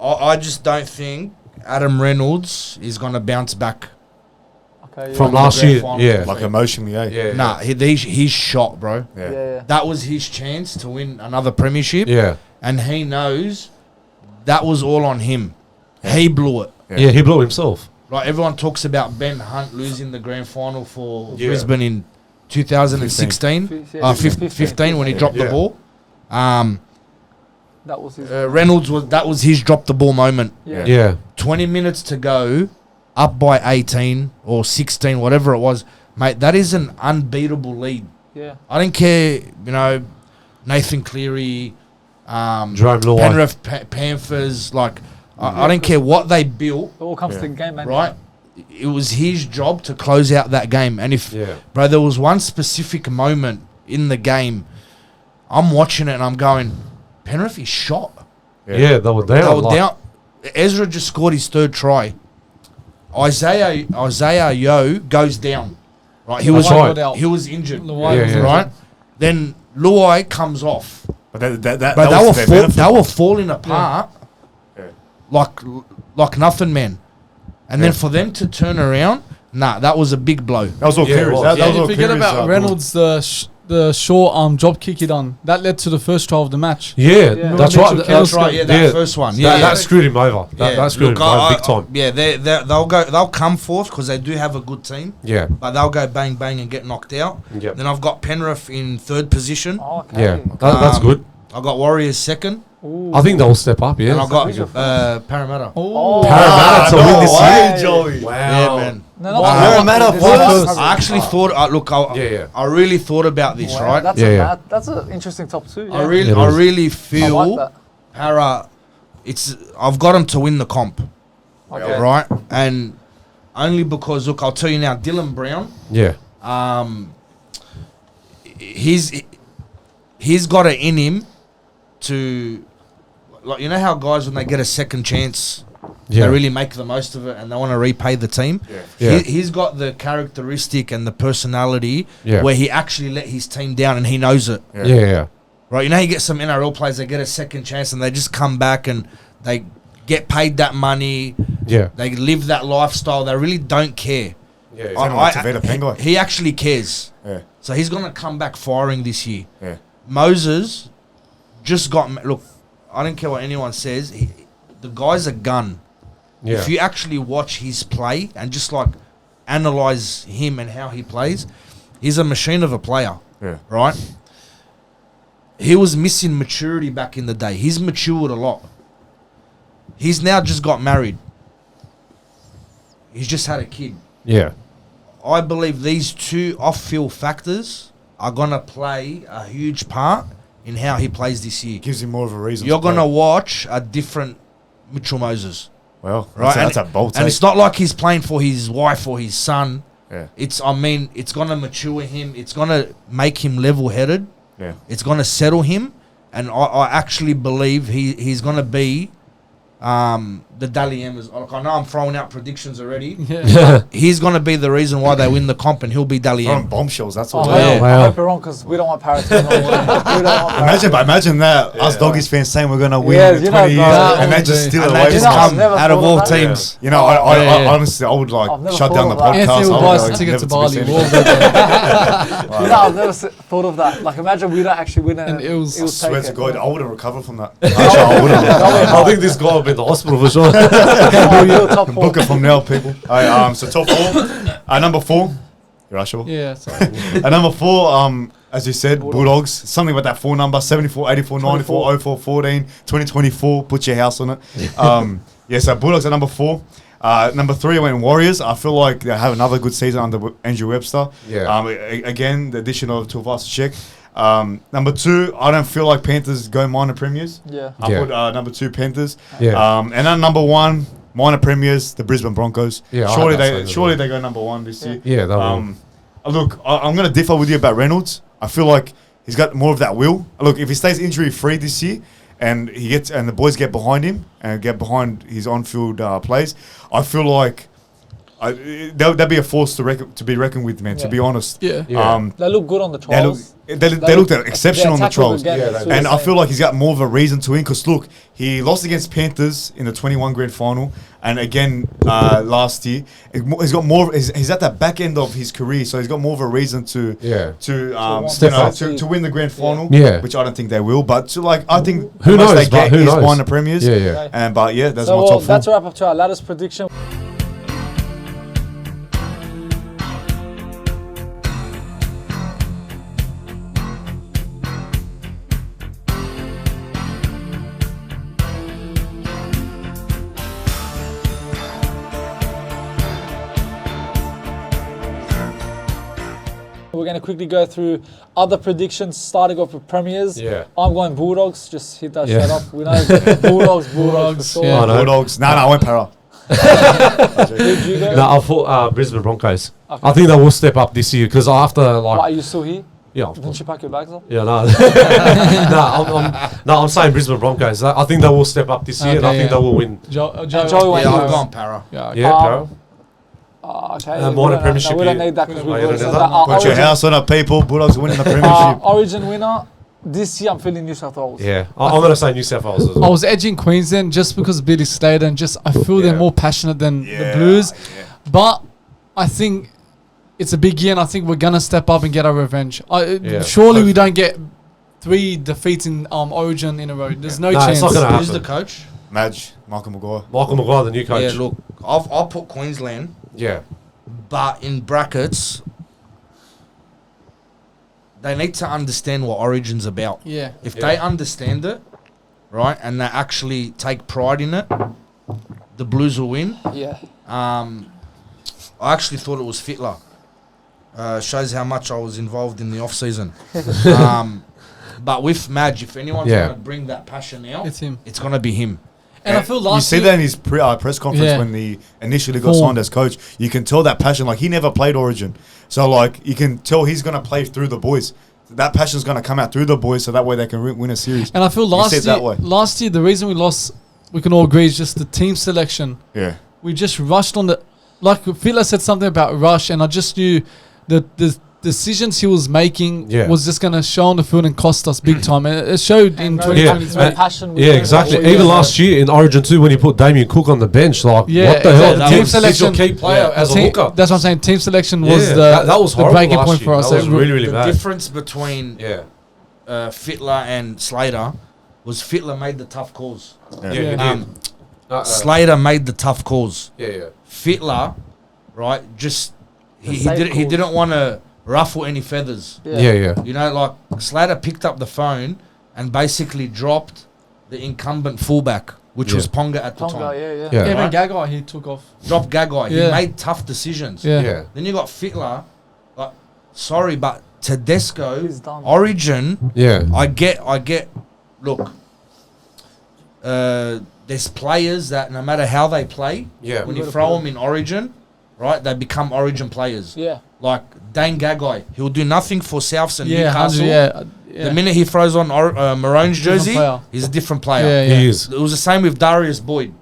I just don't think Adam Reynolds is going to bounce back. Okay, yeah. From the last grand year. final. Yeah. Like emotionally, eh? Yeah. Nah, he's shot, bro. Yeah. Yeah. That was his chance to win another premiership, Yeah. and he knows that was all on him. He blew it. Yeah. Yeah, he blew himself. Like everyone talks about Ben Hunt losing the grand final for Yeah. Brisbane in 2016, 15 when he dropped the Yeah. ball. That was his. Reynolds was his drop the ball moment. Yeah. Yeah. 20 minutes to go, up by 18 or 16, whatever it was, mate. That is an unbeatable lead. Yeah. I don't care, Nathan Cleary, Jerome Luai. Penrith Panthers. Like, I don't care what they built. It all comes to the game, man. Right? It was his job to close out that game. And if, Yeah. bro, there was one specific moment in the game, I'm watching it and I'm going, Penrith is shot. Yeah, they were They down. were like- down. Ezra just scored his third try. Isaiah Yo goes down. Right, he was right. he was injured. Luai Yeah, was yeah. Right, then Luai comes off. But that But was their benefit. they were falling apart Yeah. like nothing, man. And then Yeah. for them to turn around, that was a big blow. That was all Yeah, it Cleary's. was. That Yeah, was all Forget Cleary's, about Reynolds, the short drop kick he done. That led to the first try of the match. Yeah, Yeah. that's Mitchell right. Kelly's That's right. Yeah, that first one. Yeah, That screwed him over. That screwed him over big time. Yeah, they'll come fourth because they do have a good team, Yeah. but they'll go bang bang and get knocked out. Yep. Then I've got Penrith in third position. Okay. Yeah. That's Um, good. I've got Warriors second, Ooh. I think they'll step up, and yeah. I've got Parramatta. Oh. Parramatta to win this way, year. Joey. Wow. Yeah, man. No, not Parramatta first. I actually thought. Yeah. I really thought about this, Wow, right? That's Yeah, a yeah. mad, that's an interesting top two. Yeah. I really It is. I feel like that. Para. I've got them to win the comp, Okay. right? And only because look, I'll tell you now, Dylan Brown. Yeah. He's got it in him to, like, you know how guys when they get a second chance, Yeah. they really make the most of it and they want to repay the team. Yeah. He's got the characteristic and the personality Yeah. where he actually let his team down and he knows it. Yeah. Yeah. Right, you know, you get some NRL players, they get a second chance and they just come back and they get paid that money, Yeah. they live that lifestyle, they really don't care. Yeah. Kinda like Tavita Pengai. He actually cares. Yeah. So he's going to come back firing this year. Yeah. Moses just got, look, I don't care what anyone says, the guy's a gun. Yeah. If you actually watch his play and just like analyze him and how he plays, he's a machine of a player, Yeah. right? He was missing maturity back in the day. He's matured a lot. He's now just got married. He's just had a kid. Yeah. I believe these two off-field factors are going to play a huge part in how he plays this year. Gives him more of a reason. You're going to play. watch a different Mitchell Moses. Well, Right, that's a bold and take. it's not like he's playing for his wife or his son. Yeah. It's gonna mature him. It's gonna make him level-headed. Yeah. It's gonna settle him, and I actually believe he's gonna be the Dally M's. Like, I know I'm throwing out predictions already. Yeah. He's gonna be the reason why they win the comp, and he'll be Dally Throwing M. bombshells. That's Oh, what. Yeah. I Wow. hope you're wrong because we don't want Parrot to win. We don't want Parrot. Imagine that us Doggies fans saying we're gonna win Yeah, in you 20 know, years, that and would they just be- steal it And away they just from I've us. come never out of thought all of that. teams. You know, I Yeah. honestly, I would like I've never shut down the thought of that. podcast. Anthony will I buy would us go, tickets to never Bali. miss We'll anything. go there. You know, I've never thought of that. Like, imagine we don't actually win it. And Eels. I swear to God, I wouldn't recover from that. I think this guy will be in the hospital for sure. You're top four. Book it from now, people. So top four. Number 4 Irascible. Yeah, sorry. And number 4, as you said, Bulldogs. Something about that 4 number, 74, 84, 94, 04, 14, 2024. Put your house on it. So Bulldogs are number 4. Number 3, I went Warriors. I feel like they have another good season under Andrew Webster. Yeah. Again, the addition of Tuivasa-Sheck. Number 2, I don't feel like Panthers go minor premiers. Yeah. I put number 2 Panthers. Yeah. And then number 1, minor premiers, the Brisbane Broncos. Yeah, I surely had that same as they go number 1 this year. Yeah, that will. Look, I'm going to differ with you about Reynolds. I feel like he's got more of that will. Look, if he stays injury free this year, and the boys get behind him and get behind his on-field plays, I feel like they'll be a force to be reckoned with, man. To be honest, Yeah. They look good on the trials. they looked exceptional on the trials, and I feel like he's got more of a reason to win. Because look, he lost against Panthers in the 21 grand final, and again last year. He's got more. He's at that back end of his career, so he's got more of a reason to win the grand final. Yeah. Which I don't think they will, but I think Who the most knows, they but get who is knows? minor premiers. Yeah. And that's So my top 4. that's a wrap up to our latest prediction. We're going to quickly go through other predictions, starting off with premiers. Yeah. I'm going Bulldogs. Just hit that Yeah. straight off. We know Bulldogs for sure. Yeah. I know. Bulldogs. No, I went para. Who'd you go? No, I thought Brisbane Broncos. Okay. I think they will step up this year because after Why, are like you still here? yeah, of Didn't course. you pack your bags up? Yeah, no, I'm saying Brisbane Broncos. I think they will step up this year, and I Okay, think yeah. they will win. Joey Joe went Yeah, Para. I've gone para. Yeah, okay. Yeah, Um, Para. Okay. minor we don't- premiership no, we don't year. need that because Oh, we've you already don't said need that. Put your house on it, people. Bulldogs winning the premiership. Origin winner. This year I'm feeling New South Wales. Yeah, I'm going to say New South Wales as I well. was edging Queensland just because Billy Slater and just I feel Yeah. they're more passionate than the Blues. But I think it's a big year and I think we're going to step up and get our revenge. Yeah. Surely we don't get 3 defeats in Origin in a row. There's no No, it's chance. not gonna Who's the happen. coach? Madge, Michael Maguire. Michael Maguire, the new coach. Yeah, look, I'll put Queensland, Yeah, but in brackets, they need to understand what Origin's about. Yeah. If Yeah. they understand it, right, and they actually take pride in it, the Blues will win. Yeah. I actually thought it was Fitler. Shows how much I was involved in the off season. But with Madge, if anyone's Yeah. going to bring that passion out, It's him. it's going to be him. And I feel You last see year, that in his press conference Yeah. when he initially got Form. signed as coach. You can tell that passion. Like, he never played Origin. So, like, you can tell he's going to play through the boys. That passion's going to come out through the boys so that way they can win a series. and I feel You see it that way. last year the reason we lost, we can all agree, is just the team selection. Yeah. We just rushed on the, like Fila said something about rush, and I just knew the decisions he was making Yeah. was just going to show on the field and cost us big time, and it showed in very 2023. Yeah. passion. yeah, exactly. Even last year in Origin 2 when he put Damien Cook on the bench, like, Yeah, what the hell? exactly. Team Team selection, selection- key player as a Team- hooker. That's what I'm saying. Team selection was Yeah, the that was the horrible breaking last point year. for us. That was It- really The bad. difference between Yeah, Fitler and Slater was Fitler made the tough calls. yeah, Yeah. he did. Slater made the tough calls. Yeah. Fitler, right, just he safe calls. didn't want to ruffle any feathers. Yeah. You know, like Slater picked up the phone and basically dropped the incumbent fullback, which Yeah. was Ponga at the Tonga, time. Yeah. Even Right. Gagai, he took off. Dropped Gagai. He Yeah. made tough decisions. Yeah. Yeah. Then you got Fitler. Like, sorry, but Tedesco, He's done. Origin. Yeah. I get. Look, there's players that no matter how they play, Yeah. when you throw them in Origin, right, they become Origin players. Yeah. Like Dane Gagai, he'll do nothing for Souths and Yeah, Newcastle. 100, yeah. The minute he throws on Maroon's Different jersey, player. he's a different player. Yeah, He is. It was the same with Darius Boyd.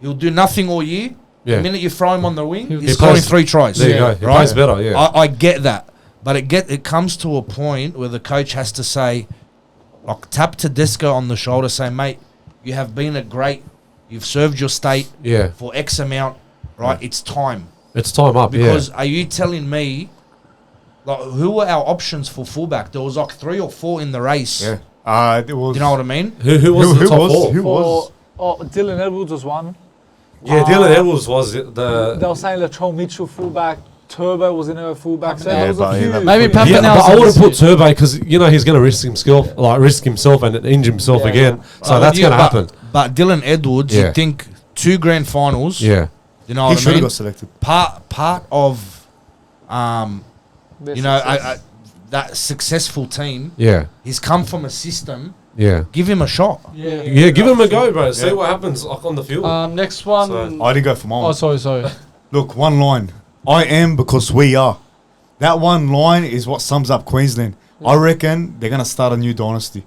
He'll do nothing all year. Yeah. The minute you throw him on the wing, He he's plays- scoring 3 tries. There you go. He plays better, yeah. I get that, but it comes to a point where the coach has to say, like, tap Tedesco on the shoulder, say, mate, you have been you've served your state Yeah. for X amount, right? It's time. It's time up, Because are you telling me, like, who were our options for fullback? There was like 3 or 4 in the race. Yeah. It was. You know what I mean? yeah. Who was the top was? four? Who was? Dylan Edwards was one. Yeah, Dylan Edwards was it, They the... were saying Latrell Mitchell fullback, Turbo was in a fullback. So Yeah, there was but a few. Maybe Papa Yeah, now. but I wouldn't put Turbo because he's going to risk himself and injure himself Yeah. again. So that's going to happen. But Dylan Edwards, Yeah. you think 2 grand finals. Yeah, You know He what I should have mean? got selected. Part of, Their you know, success. that successful team. yeah, He's come from a system. yeah. Give him a shot. Yeah. Yeah, give him a go, bro. See Yeah. what happens like on the field. Next one. So- I didn't go for mine. Oh, sorry. Look, one line. I am because we are. That one line is what sums up Queensland. I reckon they're gonna start a new dynasty.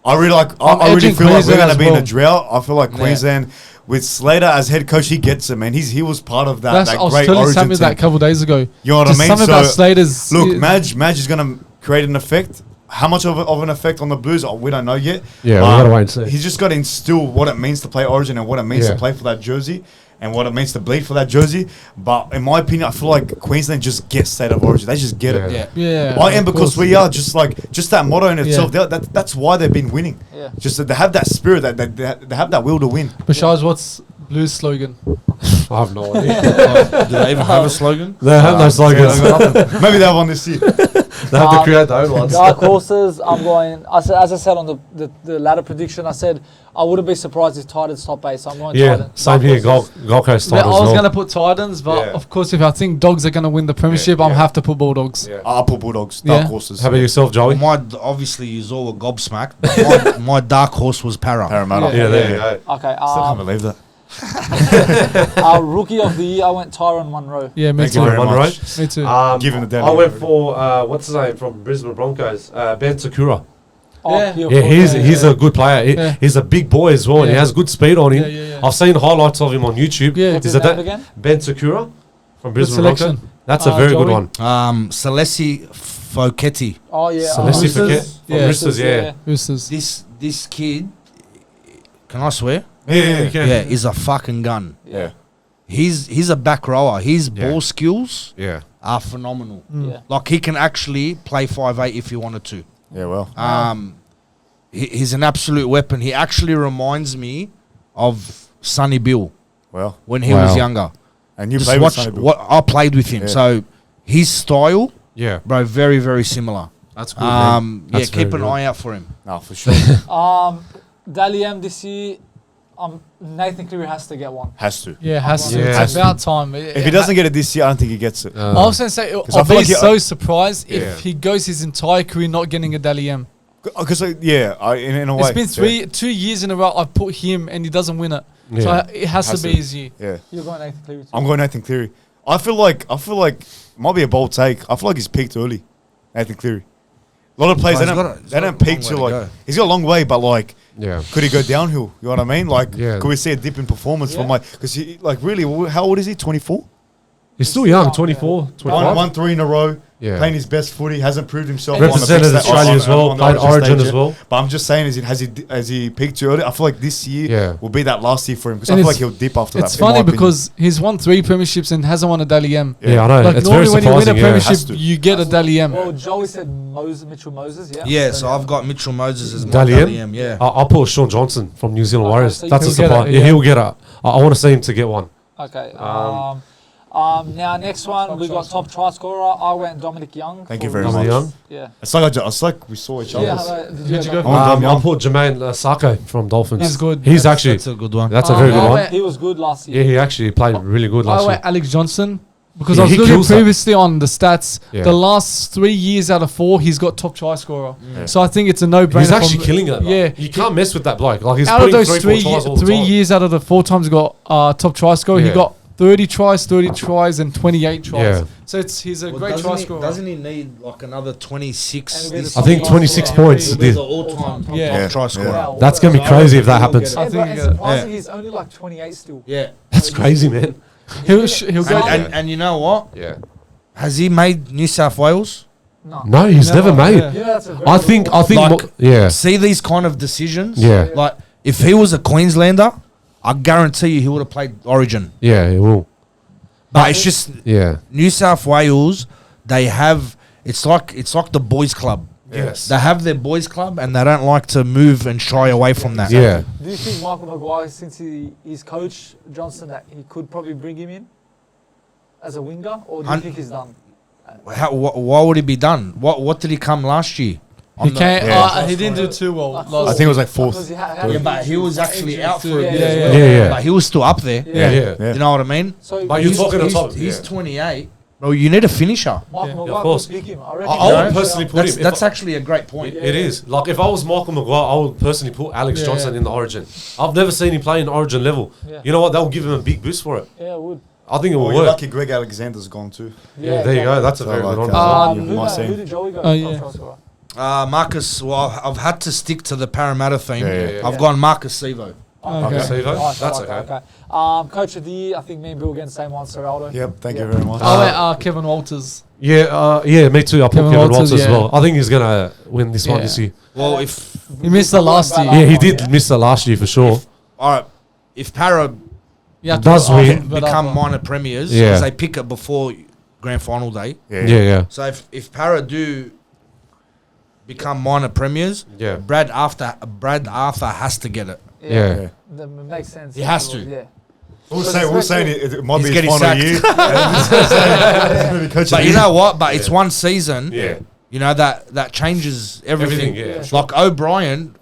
I really like. I really edging feel like we're Queensland gonna as be in a well. drought. I feel like Yeah. Queensland with Slater as head coach, he gets it, man. He was part of that. That's, That I was great telling Origin Sammy team. that a couple of days ago. You know what Just I mean? something about Slater's. Look, Madge is gonna create an effect. How much of an effect on the Blues? Oh, we don't know yet. Yeah, we gotta wait and see. He's just got to instill what it means to play Origin and what it means Yeah. to play for that jersey and what it means to bleed for that jersey. But in my opinion, I feel like Queensland just gets State of Origin. They just get it. Yeah. Yeah. I am of because course. we are just that motto in itself. Yeah. That's why they've been winning. Yeah. Just that they have that spirit, that they have that will to win. Bashaj, what's Blues slogan? I have no idea. Do they even have a slogan? They have no slogans. Maybe they have one this year. They have to create their own ones. Dark horses, I'm going. As I said on the ladder prediction, I said I wouldn't be surprised if Titans top 8. So I'm going Yeah, Titans. same Dark here. horses. Gold Coast Yeah, I Titans. was as going to well. put Titans, but Yeah. of course, if I think Dogs are going to win the Premiership, I'll yeah. have to put Bulldogs. Yeah. I'll put Bulldogs, dark Yeah. horses. How about yourself, Joey? Obviously, you all were gobsmacked. But my dark horse was Para. Parramatta. Yeah, there you go. Okay. Still can't believe that. Rookie of the year, I went Tyron Monroe. Yeah, me Thank you too. very Monroe. much. Me too. Give him the damn I went award. for what's his name from Brisbane Broncos, Ben Sakura. Yeah. Yeah, he's a good player. Yeah. He's a big boy as well, and he Yeah. has good speed on him. Yeah. I've seen highlights of him on YouTube. Yeah. What's Is his it name that again? Ben Sakura from Good Brisbane Broncos? selection. That's a very good Joey? one. Celeste Foketti. Oh yeah. Celeste Roosters? Fouquet from Yeah. Roosters, yeah. Roosters. This kid, can I swear? Yeah, you can. Yeah, is a fucking gun. Yeah. He's a back rower. His Yeah. ball skills Yeah. are phenomenal. Yeah. Like he can actually play 5'8" if he wanted to. Yeah, well. He's an absolute weapon. He actually reminds me of Sonny Bill Well. when he Wow. was younger. And you Just play with watch Sonny Bill. what I played with him. Yeah. So his style, Yeah. bro, very very similar. That's good. man. Yeah, That's keep very an good. eye out for him. No, for sure. Dally M this year, Nathan Cleary has to get one. Has to. Yeah, has to. Yeah. It's Has to. about time. If he doesn't get it this year, I don't think he gets it. I was going to say, I I'll feel be like he- so surprised Yeah. if he goes his entire career not getting a Dally M. Because, in a way. It's been 2 years in a row I've put him and he doesn't win it. So Yeah. it has Has to be to. his year. Yeah. You're going Nathan Cleary too. I'm going Nathan Cleary. I feel like it might be a bold take. I feel like he's peaked early. Nathan Cleary. A lot of players He's they got don't a- he's they got don't a peak long till way to like go. he's got a long way, but like Yeah. could he go downhill? You know what I mean? Like Yeah. could we see a dip in performance from Yeah. like because he like really how old is he? 24. He's still young, 24, 25. Won 3 in a row. Yeah. Playing his best footy, hasn't proved himself. Represented on the big sta- Australia on- as well, on the played Origin stage, as yeah. well. But I'm just saying, has he peaked too early? I feel like this year Yeah. will be that last year for him because I And feel it's- like he'll dip after that. It's in my funny opinion. because he's won 3 premierships and hasn't won a Dally M. Yeah, I know. Like it's very normally when you win a surprising. Yeah. Has premiership, to. you get a Dally M. Well, Joey said Mitchell Moses, yeah. Yeah, so I've got Mitchell Moses as my Dally M? Dally M. Yeah. I'll put Sean Johnson from New Zealand Okay, Warriors. so That's a he'll get surprise. it, Yeah, yeah. he'll get it. I want to see him to get one. Okay. Now next one we got top try scorer. I went Dominic Young. Thank you for very Dominic much. Young. Yeah. It's like we saw each other. Yeah. Did you go I for want Dom I'll Young. put Jermaine Sako from Dolphins. He's good. He's actually That's a good one. that's a very I good one. went- He was good last Yeah, year. he actually played really good I last year. went Alex Johnson because Yeah, I was he looking kills that. previously on the stats. Yeah. The last 3 years out of 4, he's got top try scorer. Yeah. So I think it's a no-brainer. He's actually from- killing it. Yeah. You can't mess with that bloke. Like he's Out of putting those 3 tries all the 3 time. years out of the 4 times he got top try scorer, he Yeah. got 30 tries, and 28 tries. Yeah. So he's a Well, great try scorer. doesn't he need like another 26? And this I think year? 26 points To it be did. the all-time top Yeah. try scorer. Yeah. That's going to be crazy if that happens. I Yeah, think but it's he got- surprising yeah. he's only like 28 still. Yeah. That's crazy, man. He'll go. And you know what? Yeah. Has he made New South Wales? No. No, he's never made. yeah. Yeah, that's a very I good think. one. Like- Yeah. See these kind of decisions? Yeah. Like, if he was a Queenslander, I guarantee you he would have played Origin. Yeah, he will. But it's just Yeah. New South Wales, they have it's like the boys club. Yes. They have their boys club and they don't like to move and shy away from that. Yeah. Do you think Michael Maguire, since he's coach Johnson, that he could probably bring him in? as a winger, or do you think he's done? Why would he be done? What did he come last year? He can't. Yeah. He didn't do too well. I Last I think it was like Because fourth. he had Yeah, but he was actually out for a bit Yeah, as yeah, well. yeah. But he was still up there. Yeah, yeah. Yeah. You know what I mean? So But you're He's- talking on he's, top. he's Yeah. 28. Bro, you need a finisher. Mark Yeah, Maguire of course. would pick him. I reckon. I You would know? personally put him. That's actually a great point. It is. Like, if I was Michael Maguire, I would personally put Alex Yeah. Johnson in the Origin. I've never seen him play in the Origin level. Yeah. You know what? That will give him a big boost for it. Yeah, it would. I think it will Well, you're work. lucky Greg Alexander's gone too. Yeah, there you go. That's a So, very like, good one. you Who, might did- see. who did Joey go? Oh, yeah. Marcus, well, I've had to stick to the Parramatta theme. Yeah, yeah. I've gone Marcus Sevo. Okay. Sevo? Nice, That's I like okay. that. Coach of the year, I think me and Bill again, same one, Serraldo. Yep, thank you very much. I went Kevin Walters. Yeah, me too. I put Kevin Kevin Walters, Walters as yeah. well. I think he's gonna win this one Yeah. this year. Well, if He missed the last year. Yeah, he did miss the last year for sure. all right, if Para Yeah, Does win. become minor premiers, Yeah. because they pick it before grand final day. Yeah. So if Para do become minor premiers, Yeah. Brad Arthur has to get it. Yeah. That makes sense. He has to. Yeah. We're saying it might He's be his getting final sacked. year. But you know what? But it's one season. Yeah. You know that changes everything. Everything, yeah. Like O'Brien,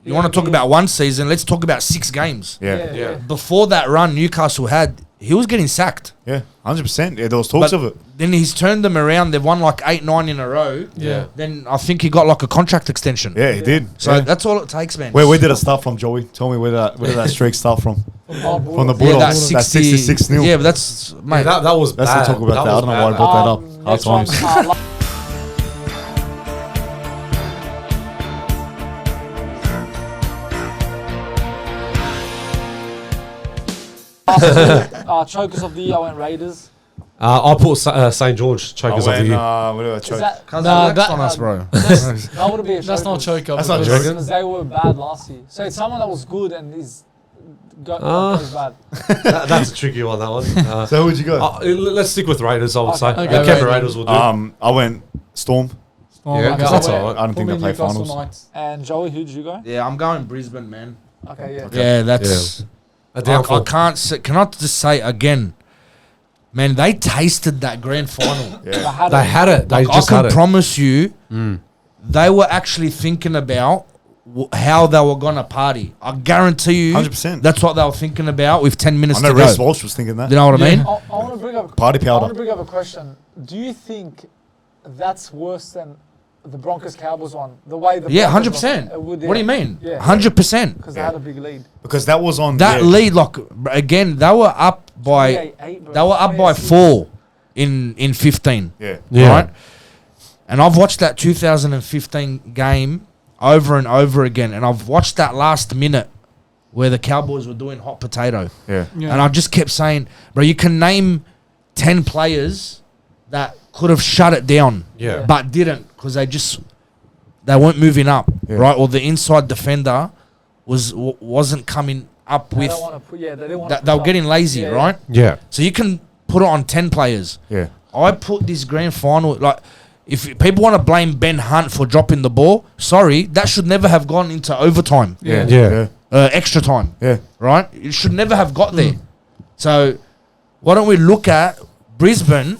you want to talk about one season? Let's talk about 6 games. Yeah. Before that run Newcastle had, he was getting sacked. Yeah, 100%. Yeah, there was talks But of it. then he's turned them around. They've won like 8-9 in a row. Yeah. Then I think he got like a contract extension. Yeah, he did. So yeah. that's all it takes, man. Where did it start from, Joey? Tell me where did that streak start from? From the yeah, Bulldogs. that's That 66 nil. Yeah, but that's mate. That was Let's bad. not talk about that. I was don't know why I bad. brought that up. Hard Next one, times. Chokers of the year, I went Raiders. I put St. George chokers of the year. Whatever, Is choke. that, Cause Nah, relax that- on us, bro. that would be a That's not chokers. choker. That's not because- joking. Because they were bad last year. So it's someone that was good and is goes bad. That's a tricky one, that one. So who'd you go? Let's stick with Raiders, I would say. Okay. The Okay, Canberra Raiders. Raiders will do. I went Storm. Oh, Yeah, okay. 'cause that's I went- alright. I don't think put they me play Newcastle finals. Knights. And Joey, who did you go? Yeah, I'm going Brisbane, man. Okay, yeah. Yeah, that's. A I downfall. can't say, cannot just say again, man. They tasted that grand final. They Yeah. had They it. had it. They I just had can it. promise you, they were actually thinking about how they were gonna party. I guarantee you, 100%. that's what they were thinking about with 10 minutes I know to go. Reece Walsh was thinking that. You know what I mean? I want to bring up Party I want powder. to bring up a question. Do you think that's worse than the Broncos Cowboys one? The way the Yeah, Broncos 100%. won? What do you mean? Yeah. 100%. Because they had a big lead. Because that was on That lead, like again, they were up by 28, bro. they were up by 4 in 15. Yeah. Yeah. Right? And I've watched that 2015 game over and over again, and I've watched that last minute where the Cowboys were doing hot potato. Yeah. Yeah. And I just kept saying, bro, you can name 10 players that could have shut it down, Yeah. but didn't because they weren't moving up, Yeah. right? Or the inside defender wasn't coming up They with. don't want to put. Yeah, they didn't want. They were getting lazy, Yeah, right? Yeah. So you can put it on 10 players. Yeah. I put this grand final, like, if people want to blame Ben Hunt for dropping the ball, sorry, that should never have gone into overtime, Yeah. Yeah. extra time, Yeah. right? It should never have got there. So why don't we look at Brisbane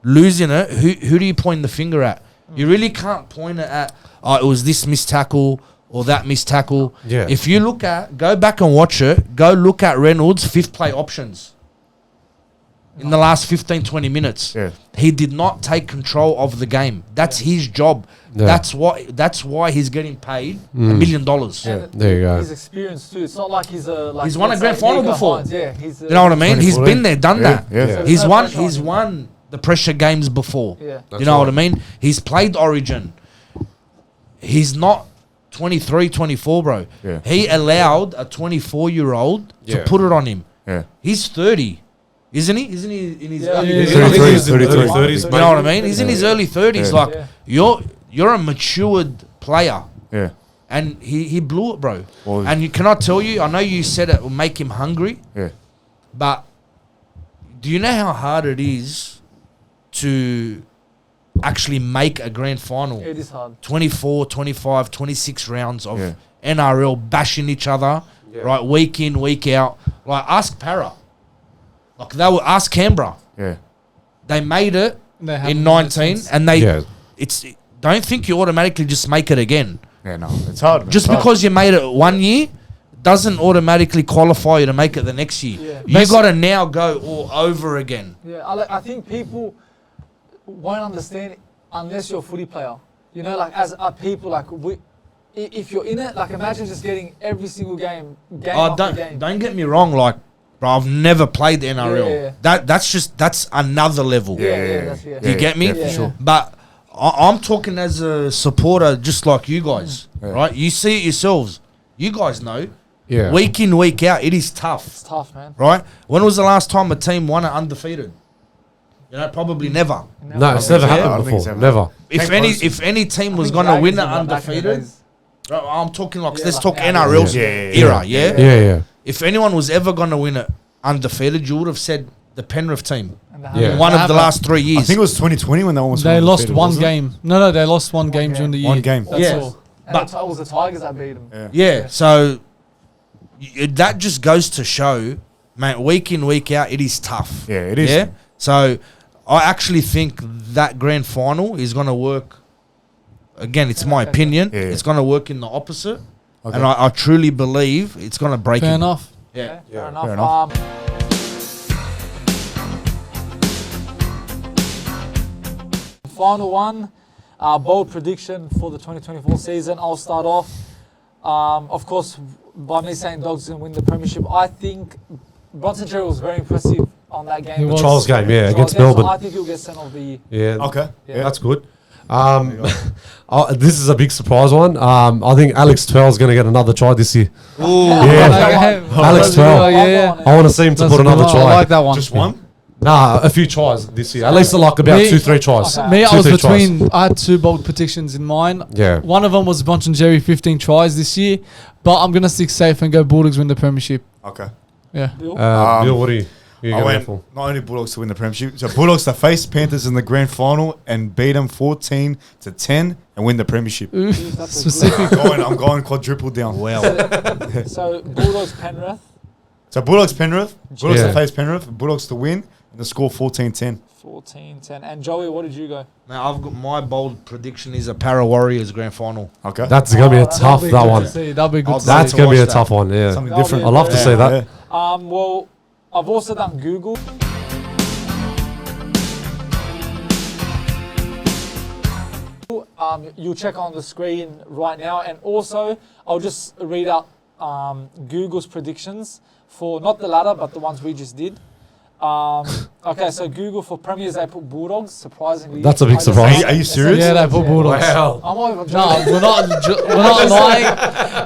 losing it? Who do you point the finger at? You really can't point it at, oh, it was this missed tackle or that missed tackle. Yeah. If you go back and watch it, go look at Reynolds' fifth play options in the last 15, 20 minutes. Yeah. He did not take control of the game. That's his job. Yeah. That's why he's getting paid $1 million. And There you go. His experience too. It's not like he's a. Like He's won a let's grand say final Nico before. Hines. Yeah, he's. You know what I mean? He's 24, been there, done Yeah, that. yeah. So He's there's no won. pressure on He's him. won the pressure games before. Yeah. You know what I mean? He's played Origin. He's not 23, 24, bro. Yeah. He allowed a 24-year-old Yeah. to put it on him. Yeah. He's 30, isn't he? Isn't he in his Yeah, early yeah, 30s? yeah. I think he's in the 33. early 30s, You mate. know what I mean? He's in his early 30s. Yeah. Like, Yeah. you're a matured player. Yeah. And he blew it, bro. Well- And you cannot tell you, I know you said it will make him hungry, Yeah. but do you know how hard it is to actually make a grand final? It is hard. 24, 25, 26 rounds of Yeah. NRL bashing each other, Yeah. right? Week in, week out. Like, ask Para. Like, they will ask Canberra. Yeah. they made it They haven't in made it 19, since. and they Yeah. don't think you automatically just make it again. Yeah, no, it's hard. man. Just It's hard. because you made it 1 year doesn't automatically qualify you to make it the next year. Yeah. You got to now go all over again. Yeah, I think people won't understand it unless you're a footy player. You know, like as people, like if you're in it, like imagine just getting every single game after game. Don't get me wrong, like, bro, I've never played the NRL. Yeah. That's another level. Yeah. You get me? Yeah, for sure. But I'm talking as a supporter, just like you guys, right? You see it yourselves. You guys know. Yeah. Week in, week out, it is tough. It's tough, man. Right? When was the last time a team won it undefeated? You know, probably never. No, it's never I don't happened think it's before. ever Never. If any team was gonna win it undefeated, bro, I'm talking like let's talk NRL's era, yeah? Yeah. If anyone was ever gonna win it undefeated, you would have said the Penrith team. Yeah. One of the last 3 years. I think it was 2020 when they almost They won lost undefeated, one wasn't it? game. No, they lost one game during the year. One game. That's Yeah. all. But it was the Tigers that beat them. Yeah, so that just goes to show, man, week in, week out, it is tough. Yeah, it is. Yeah? So I actually think that grand final is going to work. Again, it's my opinion. Yeah. It's going to work in the opposite. Okay. And I truly believe it's going to break Fair it. enough. Yeah. Fair fair enough. Final one, bold prediction for the 2024 season. I'll start off. Of course, by me saying Dogs going to win the premiership, I think Bronson Cherry was very impressive on that game. He The was. Trials game, yeah, Trials against game, so Melbourne. I think he'll get sent off the year. Yeah. Okay. Yeah. That's good. This is a big surprise one. I think Alex Twell's going to get another try this year. Ooh. Yeah. Alex Twell. Yeah. I want to see him to That's put a good another one. try. I like that one. Just one? Nah, a few tries this year. At least like about Me- 2-3 tries. Okay. Me, I was 2-3 tries. between. I had two bold predictions in mind. Yeah. One of them was Bunch and Jerry 15 tries this year, but I'm gonna stick safe and go Bulldogs win the premiership. Okay. Yeah. Bill? Bill, what are you I going went for? not only Bulldogs to win the premiership, so Bulldogs to face Panthers in the grand final and beat them 14-10 and win the premiership. Ooh, Jeez, that's a good specific. I'm going quadruple down. Well, So Bulldogs Penrith, So Bulldogs Penrith, Bulldogs Yeah. to face Penrith, Bulldogs to win, and the score 14-10. 14-10. And Joey, what did you go? now I've got my bold prediction is a Para Warriors grand final. Okay. That's going to be a that'll tough, be that good one. to see. That'll be good. I'll To That's see. going to be a watch that. tough one, yeah. Something That'll different. be I'd love to Yeah. see that. Yeah. Well, I've also done Google. You'll check on the screen right now, and also I'll just read out Google's predictions for not the latter, but the ones we just did. Okay, so Google for premiers, they put Bulldogs. Surprisingly, That's a big I just- surprise. Are you serious? Yeah, they put Bulldogs. Wow. I'm not even No, joking. we're not lying.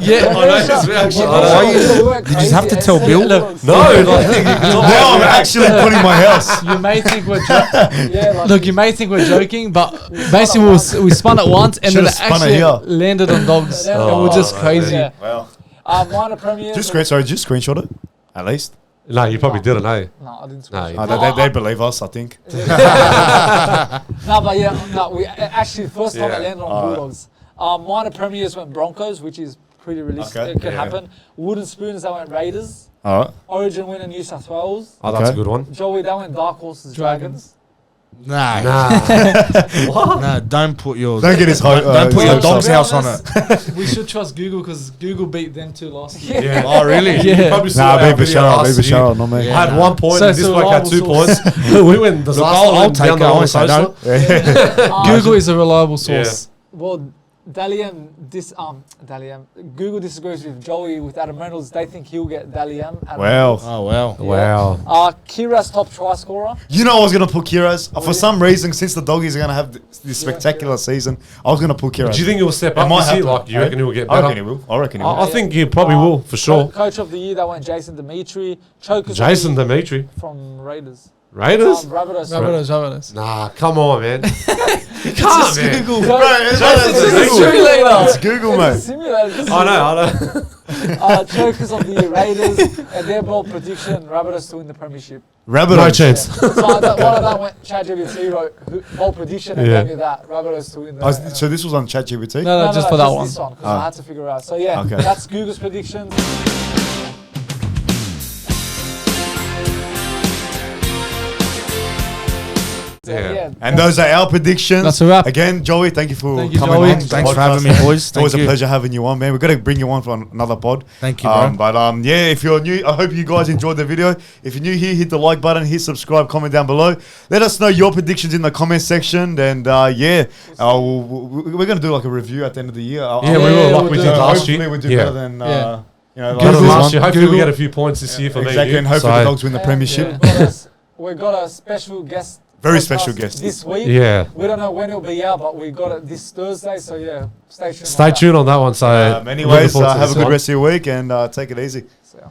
Yeah, Did you have to tell Bill? No, Now I'm actually putting my house. you may think we're Yeah, like, look. You may think we're joking, but basically we spun it once and then Should've it spun it actually here. landed on Dogs, and we're just crazy. yeah. Wow. Minor premiers. Just screenshot it, at least. No, you probably didn't, eh? No, I didn't. No, screenshot. you They believe us, I think. No, but yeah, no, we actually first time Yeah. it landed on Alright. Bulldogs. Minor premiers went Broncos, which is pretty realistic. Okay, It can yeah. happen. Wooden spoons, they went Raiders. All right. Origin winner New South Wales. Oh, that's a Okay. good one. Joey, they went Dark Horses Dragons. Nah. Nah. No, don't put your Don't get his don't put your hopes dog's up. house on it. We should trust Google because Google beat them too last year. Yeah. Oh, really? You Yeah. probably saw Nah, our baby video Bashara, last baby year. Bashara, not me. Yeah. I had 1 point, So and this it's a bloke had 2 reliable points. We went disaster. I'll down take the it, I roller won't say no. coaster. Google is a reliable source. Well, Dalian, Google disagrees with Joey with Adam Reynolds. They think he'll get Dalian. Wow. Oh, well. Wow. Kira's top try scorer. You know I was going to put Kiraz. For some reason, since the Doggies are going to have this spectacular season, I was going to put Kiraz. Do you think he'll step It up might this year? happen. Like, you reckon he'll get I better? reckon he will. I reckon he will. I think he probably will, for sure. Coach of the year, that went Jason Dimitri. Chokers Jason of the year Dimitri. from Raiders. Raiders? Rabbitohs. Nah, come on, man. You can't, man. Bro, It's it's Google, mate. Simulated. I know. Chokers of the year, Raiders, and their bold prediction, Rabbitohs to win the premiership. Rabbit. No chance. So one of that went ChatGPT wrote bold prediction and Yeah. gave me that Rabbitohs to win the. So this was on ChatGPT? No, just for that one. This one, because I had to figure out. So yeah, Okay. that's Google's predictions. Yeah. And those are our predictions. That's a wrap. Again, Joey, thank you for Thank you, coming Joey. on. to the Thanks for podcast. having me, boys. It's always Thank a you. pleasure having you on, man. We're going to bring you on for another pod. Thank you, bro. Yeah, if you're new, I hope you guys enjoyed the video. If you're new here, hit the like button, hit subscribe, comment down below. Let us know your predictions in the comment section. And we're going to do like a review at the end of the year. Yeah, we will, like we did last year. Hopefully we do Yeah. better than... Yeah. like Better than this last one. year. Hopefully we get a few points this year for me. Exactly, and hopefully the Dogs win the Premiership. We've got a special guest. Very podcast special guest. this week. Yeah. We don't know when it'll be out, but we got it this Thursday. So yeah, stay tuned. Stay tuned on that one. So, Anyways, looking forward to have this a good one. rest of your week and take it easy. So,